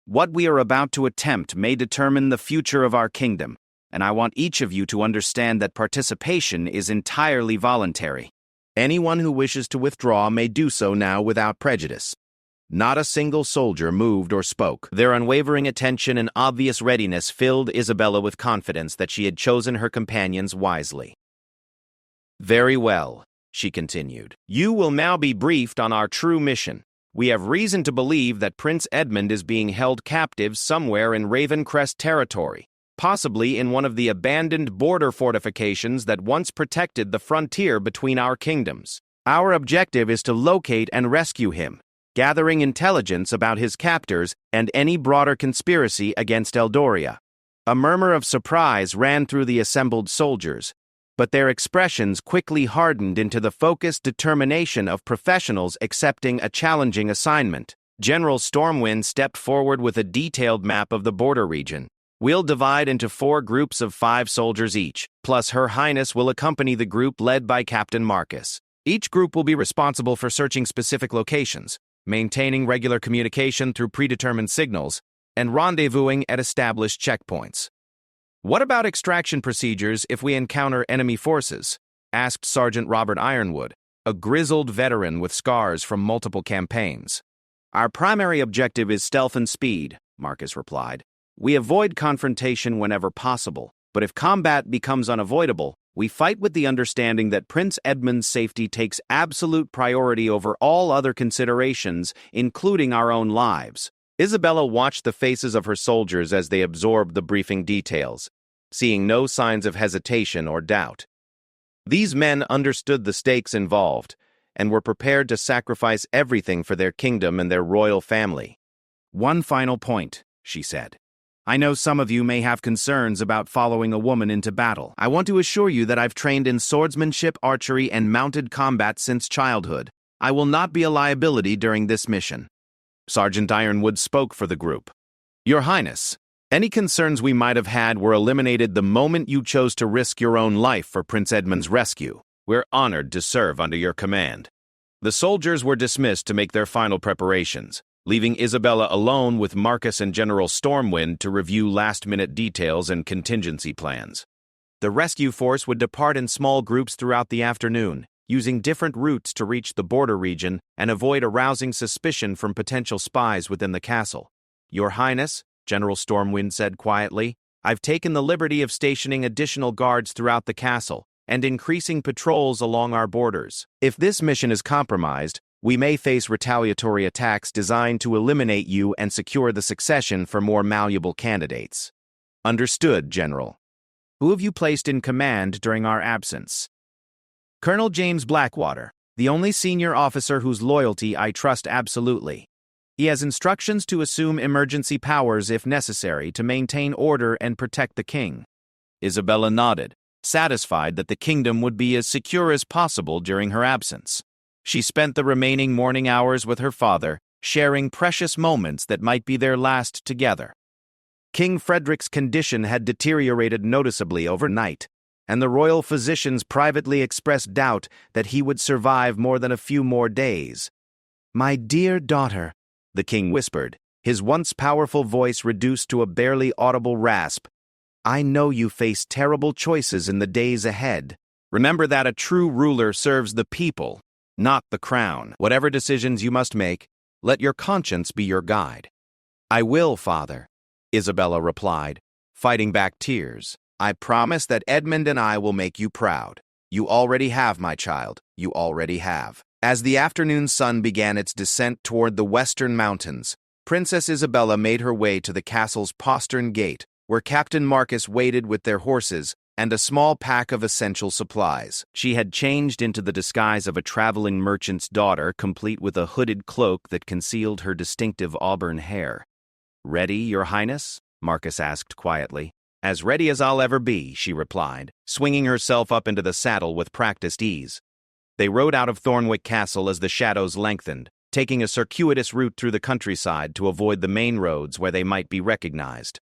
What we are about to attempt may determine the future of our kingdom, and I want each of you to understand that participation is entirely voluntary. Anyone who wishes to withdraw may do so now without prejudice." Not a single soldier moved or spoke. Their unwavering attention and obvious readiness filled Isabella with confidence that she had chosen her companions wisely. "Very well," she continued. "You will now be briefed on our true mission. We have reason to believe that Prince Edmund is being held captive somewhere in Ravencrest territory, possibly in one of the abandoned border fortifications that once protected the frontier between our kingdoms. Our objective is to locate and rescue him, gathering intelligence about his captors and any broader conspiracy against Eldoria." A murmur of surprise ran through the assembled soldiers, but their expressions quickly hardened into the focused determination of professionals accepting a challenging assignment. General Stormwind stepped forward with a detailed map of the border region. "We'll divide into 4 groups of 5 soldiers each, plus Her Highness will accompany the group led by Captain Marcus. Each group will be responsible for searching specific locations, maintaining regular communication through predetermined signals, and rendezvousing at established checkpoints." "What about extraction procedures if we encounter enemy forces?" asked Sergeant Robert Ironwood, a grizzled veteran with scars from multiple campaigns. "Our primary objective is stealth and speed," Marcus replied. "We avoid confrontation whenever possible, but if combat becomes unavoidable, we fight with the understanding that Prince Edmund's safety takes absolute priority over all other considerations, including our own lives." Isabella watched the faces of her soldiers as they absorbed the briefing details, seeing no signs of hesitation or doubt. These men understood the stakes involved and were prepared to sacrifice everything for their kingdom and their royal family. "One final point," she said. "I know some of you may have concerns about following a woman into battle. I want to assure you that I've trained in swordsmanship, archery, and mounted combat since childhood. I will not be a liability during this mission." Sergeant Ironwood spoke for the group. "Your Highness, any concerns we might have had were eliminated the moment you chose to risk your own life for Prince Edmund's rescue. We're honored to serve under your command." The soldiers were dismissed to make their final preparations, leaving Isabella alone with Marcus and General Stormwind to review last-minute details and contingency plans. The rescue force would depart in small groups throughout the afternoon, using different routes to reach the border region and avoid arousing suspicion from potential spies within the castle. "Your Highness," General Stormwind said quietly, "I've taken the liberty of stationing additional guards throughout the castle and increasing patrols along our borders. If this mission is compromised, we may face retaliatory attacks designed to eliminate you and secure the succession for more malleable candidates." "Understood, General." "Who have you placed in command during our absence?" "Colonel James Blackwater, the only senior officer whose loyalty I trust absolutely. He has instructions to assume emergency powers if necessary to maintain order and protect the king." Isabella nodded, satisfied that the kingdom would be as secure as possible during her absence. She spent the remaining morning hours with her father, sharing precious moments that might be their last together. King Frederick's condition had deteriorated noticeably overnight, and the royal physicians privately expressed doubt that he would survive more than a few more days. "My dear daughter," the king whispered, his once powerful voice reduced to a barely audible rasp, "I know you face terrible choices in the days ahead. Remember that a true ruler serves the people, not the crown. Whatever decisions you must make, let your conscience be your guide." "I will, Father," Isabella replied, fighting back tears. "I promise that Edmund and I will make you proud. You already have, my child, you already have." As the afternoon sun began its descent toward the western mountains, Princess Isabella made her way to the castle's postern gate, where Captain Marcus waited with their horses and a small pack of essential supplies. She had changed into the disguise of a traveling merchant's daughter, complete with a hooded cloak that concealed her distinctive auburn hair. "Ready, Your Highness?" Marcus asked quietly. "As ready as I'll ever be," she replied, swinging herself up into the saddle with practiced ease. They rode out of Thornwick Castle as the shadows lengthened, taking a circuitous route through the countryside to avoid the main roads where they might be recognized.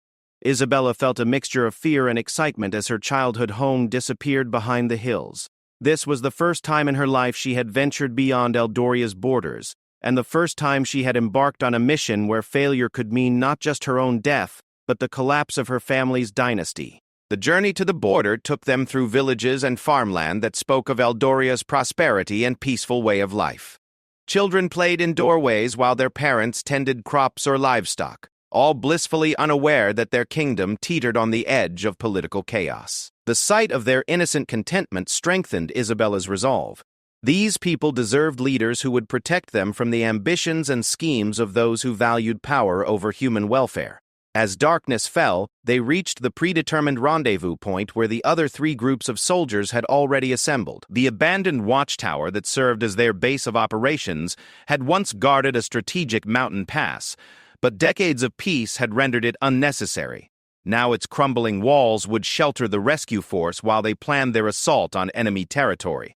Isabella felt a mixture of fear and excitement as her childhood home disappeared behind the hills. This was the first time in her life she had ventured beyond Eldoria's borders, and the first time she had embarked on a mission where failure could mean not just her own death, but the collapse of her family's dynasty. The journey to the border took them through villages and farmland that spoke of Eldoria's prosperity and peaceful way of life. Children played in doorways while their parents tended crops or livestock, all blissfully unaware that their kingdom teetered on the edge of political chaos. The sight of their innocent contentment strengthened Isabella's resolve. These people deserved leaders who would protect them from the ambitions and schemes of those who valued power over human welfare. As darkness fell, they reached the predetermined rendezvous point where the other three groups of soldiers had already assembled. The abandoned watchtower that served as their base of operations had once guarded a strategic mountain pass, but decades of peace had rendered it unnecessary. Now its crumbling walls would shelter the rescue force while they planned their assault on enemy territory.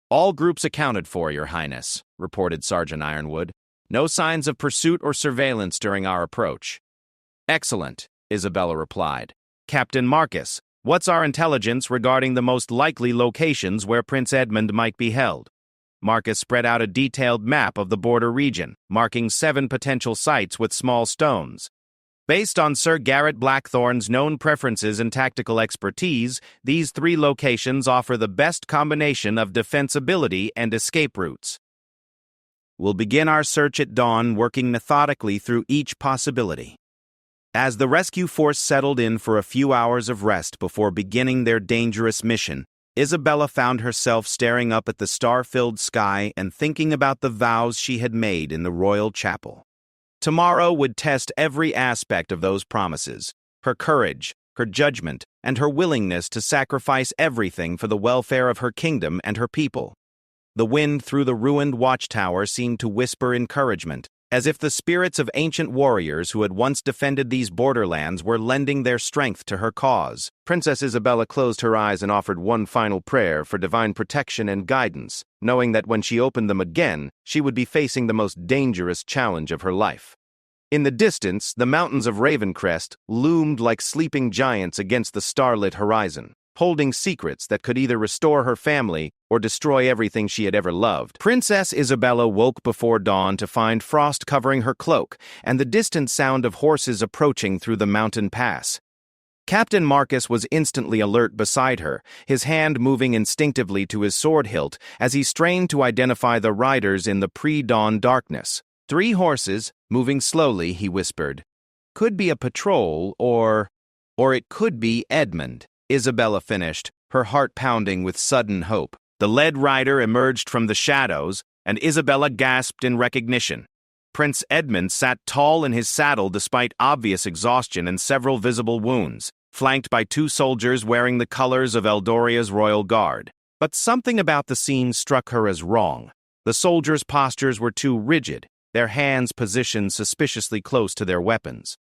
"All groups accounted for, Your Highness," reported Sergeant Ironwood. "No signs of pursuit or surveillance during our approach." "Excellent," Isabella replied. "Captain Marcus, what's our intelligence regarding the most likely locations where Prince Edmund might be held?" Marcus spread out a detailed map of the border region, marking 7 potential sites with small stones. Based on Sir Garrett Blackthorne's known preferences and tactical expertise, these 3 locations offer the best combination of defensibility and escape routes. We'll begin our search at dawn, working methodically through each possibility. As the rescue force settled in for a few hours of rest before beginning their dangerous mission, Isabella found herself staring up at the star-filled sky and thinking about the vows she had made in the royal chapel. Tomorrow would test every aspect of those promises: her courage, her judgment, and her willingness to sacrifice everything for the welfare of her kingdom and her people. The wind through the ruined watchtower seemed to whisper encouragement, as if the spirits of ancient warriors who had once defended these borderlands were lending their strength to her cause. Princess Isabella closed her eyes and offered one final prayer for divine protection and guidance, knowing that when she opened them again, she would be facing the most dangerous challenge of her life. In the distance, the mountains of Ravencrest loomed like sleeping giants against the starlit horizon, holding secrets that could either restore her family or destroy everything she had ever loved. Princess Isabella woke before dawn to find frost covering her cloak and the distant sound of horses approaching through the mountain pass. Captain Marcus was instantly alert beside her, his hand moving instinctively to his sword hilt as he strained to identify the riders in the pre-dawn darkness. 3 horses, moving slowly, he whispered. Could be a patrol, or it could be Edmund, Isabella finished, her heart pounding with sudden hope. The lead rider emerged from the shadows, and Isabella gasped in recognition. Prince Edmund sat tall in his saddle despite obvious exhaustion and several visible wounds, flanked by 2 soldiers wearing the colors of Eldoria's royal guard. But something about the scene struck her as wrong. The soldiers' postures were too rigid, their hands positioned suspiciously close to their weapons.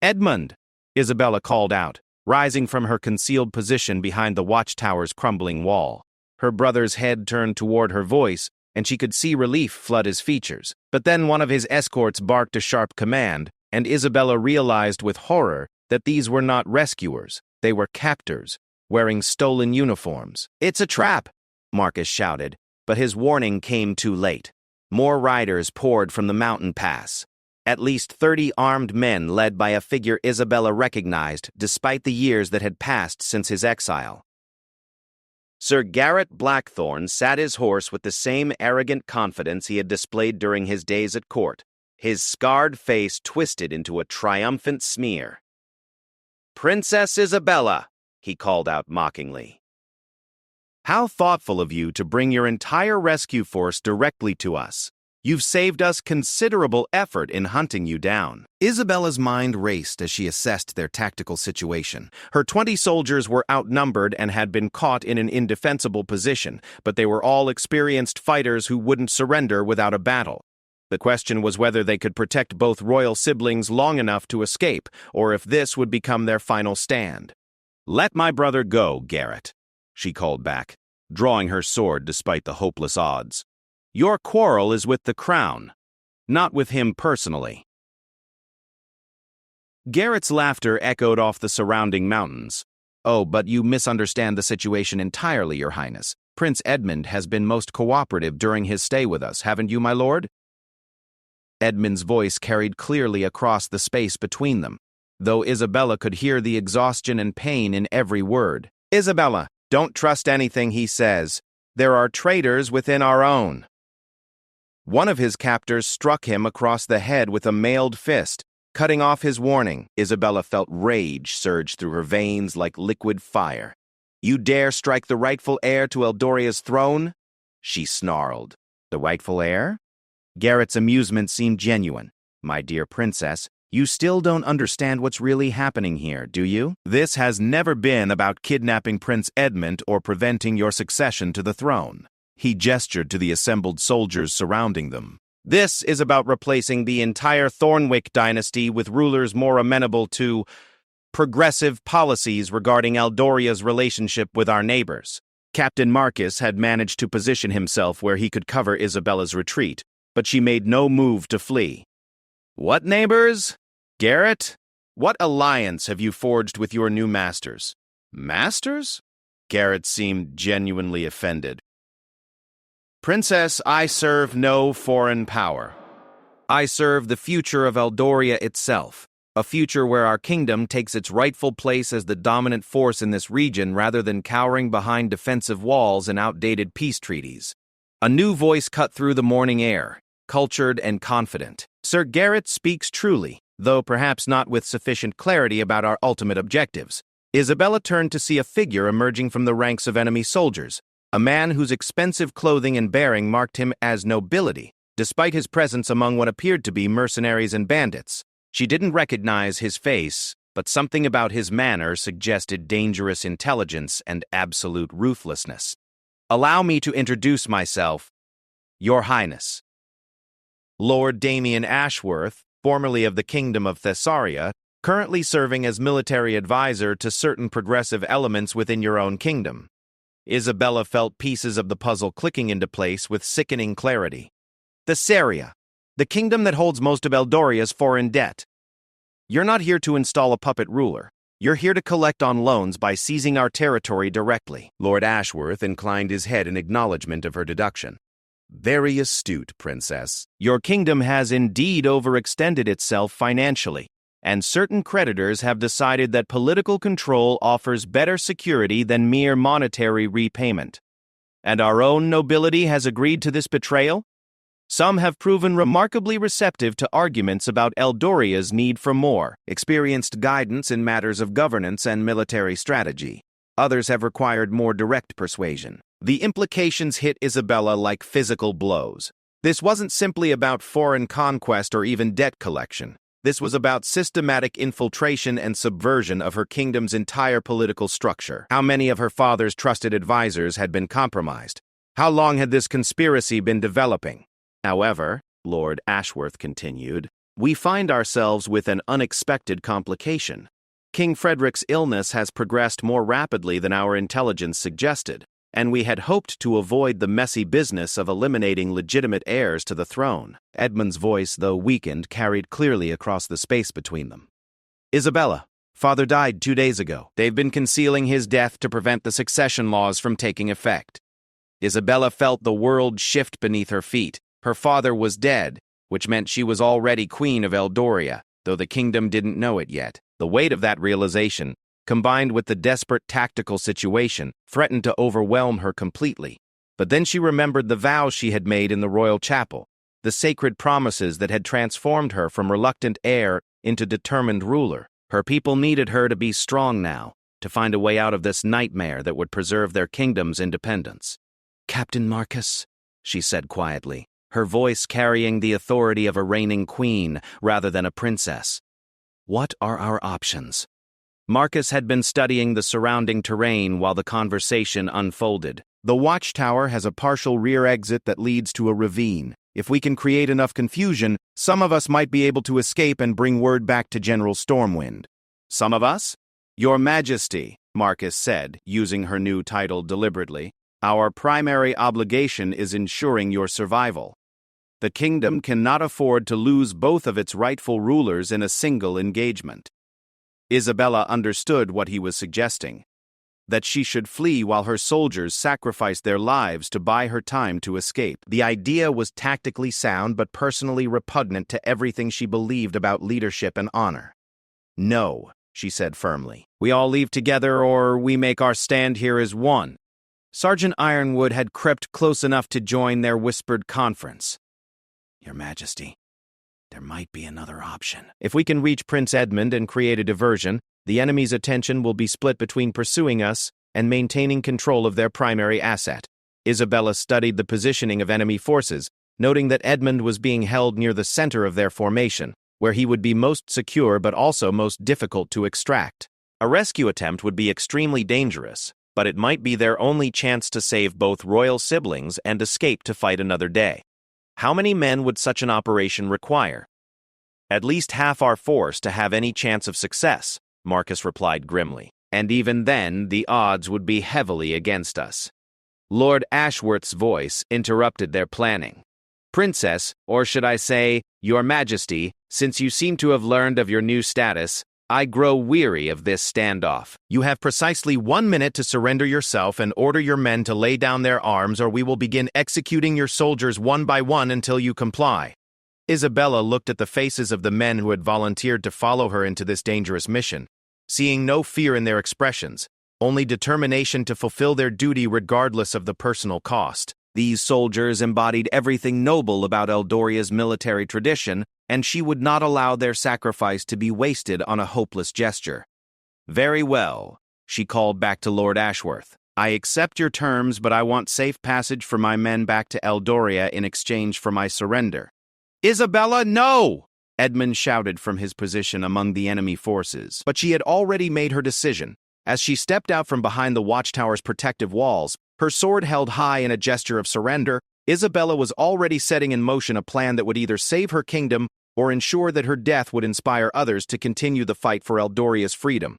"Edmund," Isabella called out, rising from her concealed position behind the watchtower's crumbling wall. Her brother's head turned toward her voice, and she could see relief flood his features. But then one of his escorts barked a sharp command, and Isabella realized with horror that these were not rescuers. They were captors, wearing stolen uniforms. "It's a trap," Marcus shouted, but his warning came too late. More riders poured from the mountain pass. At least 30 armed men led by a figure Isabella recognized despite the years that had passed since his exile. Sir Garrett Blackthorne sat his horse with the same arrogant confidence he had displayed during his days at court, his scarred face twisted into a triumphant sneer. "Princess Isabella," he called out mockingly. "How thoughtful of you to bring your entire rescue force directly to us. You've saved us considerable effort in hunting you down." Isabella's mind raced as she assessed their tactical situation. Her 20 soldiers were outnumbered and had been caught in an indefensible position, but they were all experienced fighters who wouldn't surrender without a battle. The question was whether they could protect both royal siblings long enough to escape, or if this would become their final stand. "Let my brother go, Garrett," she called back, drawing her sword despite the hopeless odds. "Your quarrel is with the crown, not with him personally." Garrett's laughter echoed off the surrounding mountains. "Oh, but you misunderstand the situation entirely, Your Highness. Prince Edmund has been most cooperative during his stay with us, haven't you, my lord?" Edmund's voice carried clearly across the space between them, though Isabella could hear the exhaustion and pain in every word. "Isabella, don't trust anything he says. There are traitors within our own." One of his captors struck him across the head with a mailed fist, cutting off his warning. Isabella felt rage surge through her veins like liquid fire. "You dare strike the rightful heir to Eldoria's throne?" she snarled. "The rightful heir?" Garrett's amusement seemed genuine. "My dear princess, you still don't understand what's really happening here, do you? This has never been about kidnapping Prince Edmund or preventing your succession to the throne." He gestured to the assembled soldiers surrounding them. "This is about replacing the entire Thornwick dynasty with rulers more amenable to progressive policies regarding Eldoria's relationship with our neighbors." Captain Marcus had managed to position himself where he could cover Isabella's retreat, but she made no move to flee. "What neighbors? Garrett? What alliance have you forged with your new masters?" "Masters?" Garrett seemed genuinely offended. "Princess, I serve no foreign power. I serve the future of Eldoria itself. A future where our kingdom takes its rightful place as the dominant force in this region rather than cowering behind defensive walls and outdated peace treaties. A new voice cut through the morning air, cultured and confident. Sir Garrett speaks truly, though perhaps not with sufficient clarity about our ultimate objectives. Isabella turned to see a figure emerging from the ranks of enemy soldiers, a man whose expensive clothing and bearing marked him as nobility, despite his presence among what appeared to be mercenaries and bandits. She didn't recognize his face, but something about his manner suggested dangerous intelligence and absolute ruthlessness. "Allow me to introduce myself, Your Highness." Lord Damien Ashworth, formerly of the Kingdom of Thessaria, currently serving as military advisor to certain progressive elements within your own kingdom. Isabella felt pieces of the puzzle clicking into place with sickening clarity. Thessaria, the kingdom that holds most of Eldoria's foreign debt. You're not here to install a puppet ruler. You're here to collect on loans by seizing our territory directly. Lord Ashworth inclined his head in acknowledgement of her deduction. Very astute, Princess. Your kingdom has indeed overextended itself financially, and certain creditors have decided that political control offers better security than mere monetary repayment. And our own nobility has agreed to this betrayal? Some have proven remarkably receptive to arguments about Eldoria's need for more experienced guidance in matters of governance and military strategy. Others have required more direct persuasion. The implications hit Isabella like physical blows. This wasn't simply about foreign conquest or even debt collection. This was about systematic infiltration and subversion of her kingdom's entire political structure. How many of her father's trusted advisors had been compromised? How long had this conspiracy been developing? However, Lord Ashworth continued, we find ourselves with an unexpected complication. King Frederick's illness has progressed more rapidly than our intelligence suggested, and we had hoped to avoid the messy business of eliminating legitimate heirs to the throne. Edmund's voice, though weakened, carried clearly across the space between them. Isabella, father died 2 days ago. They've been concealing his death to prevent the succession laws from taking effect. Isabella felt the world shift beneath her feet. Her father was dead, which meant she was already queen of Eldoria, though the kingdom didn't know it yet. The weight of that realization, combined with the desperate tactical situation, threatened to overwhelm her completely. But then she remembered the vows she had made in the royal chapel, the sacred promises that had transformed her from reluctant heir into determined ruler. Her people needed her to be strong now, to find a way out of this nightmare that would preserve their kingdom's independence. "Captain Marcus," she said quietly, her voice carrying the authority of a reigning queen rather than a princess. "What are our options?" Marcus had been studying the surrounding terrain while the conversation unfolded. "The watchtower has a partial rear exit that leads to a ravine. If we can create enough confusion, some of us might be able to escape and bring word back to General Stormwind." "Some of us?" "Your Majesty," Marcus said, using her new title deliberately, "our primary obligation is ensuring your survival. The kingdom cannot afford to lose both of its rightful rulers in a single engagement." Isabella understood what he was suggesting, that she should flee while her soldiers sacrificed their lives to buy her time to escape. The idea was tactically sound but personally repugnant to everything she believed about leadership and honor. "No," she said firmly. "We all leave together or we make our stand here as one." Sergeant Ironwood had crept close enough to join their whispered conference. "Your Majesty, there might be another option. If we can reach Prince Edmund and create a diversion, the enemy's attention will be split between pursuing us and maintaining control of their primary asset." Isabella studied the positioning of enemy forces, noting that Edmund was being held near the center of their formation, where he would be most secure but also most difficult to extract. A rescue attempt would be extremely dangerous, but it might be their only chance to save both royal siblings and escape to fight another day. How many men would such an operation require? "At least half our force to have any chance of success," Marcus replied grimly. "And even then, the odds would be heavily against us." Lord Ashworth's voice interrupted their planning. "Princess, or should I say, Your Majesty, since you seem to have learned of your new status, I grow weary of this standoff. You have precisely 1 minute to surrender yourself and order your men to lay down their arms, or we will begin executing your soldiers one by one until you comply." Isabella looked at the faces of the men who had volunteered to follow her into this dangerous mission, seeing no fear in their expressions, only determination to fulfill their duty regardless of the personal cost. These soldiers embodied everything noble about Eldoria's military tradition, and she would not allow their sacrifice to be wasted on a hopeless gesture. "Very well," she called back to Lord Ashworth. "I accept your terms, but I want safe passage for my men back to Eldoria in exchange for my surrender." "Isabella, no!" Edmund shouted from his position among the enemy forces. But she had already made her decision. As she stepped out from behind the watchtower's protective walls, her sword held high in a gesture of surrender, Isabella was already setting in motion a plan that would either save her kingdom or ensure that her death would inspire others to continue the fight for Eldoria's freedom.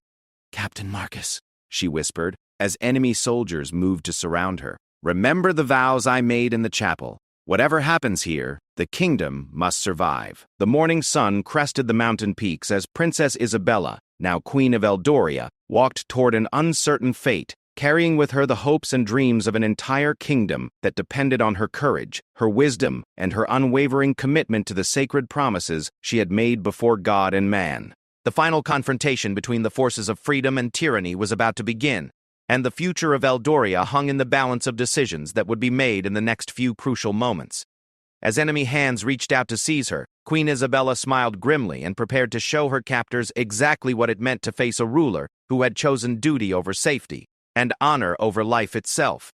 "Captain Marcus," she whispered, as enemy soldiers moved to surround her, "remember the vows I made in the chapel. Whatever happens here, the kingdom must survive." The morning sun crested the mountain peaks as Princess Isabella, now Queen of Eldoria, walked toward an uncertain fate, carrying with her the hopes and dreams of an entire kingdom that depended on her courage, her wisdom, and her unwavering commitment to the sacred promises she had made before God and man. The final confrontation between the forces of freedom and tyranny was about to begin, and the future of Eldoria hung in the balance of decisions that would be made in the next few crucial moments. As enemy hands reached out to seize her, Queen Isabella smiled grimly and prepared to show her captors exactly what it meant to face a ruler who had chosen duty over safety and honor over life itself.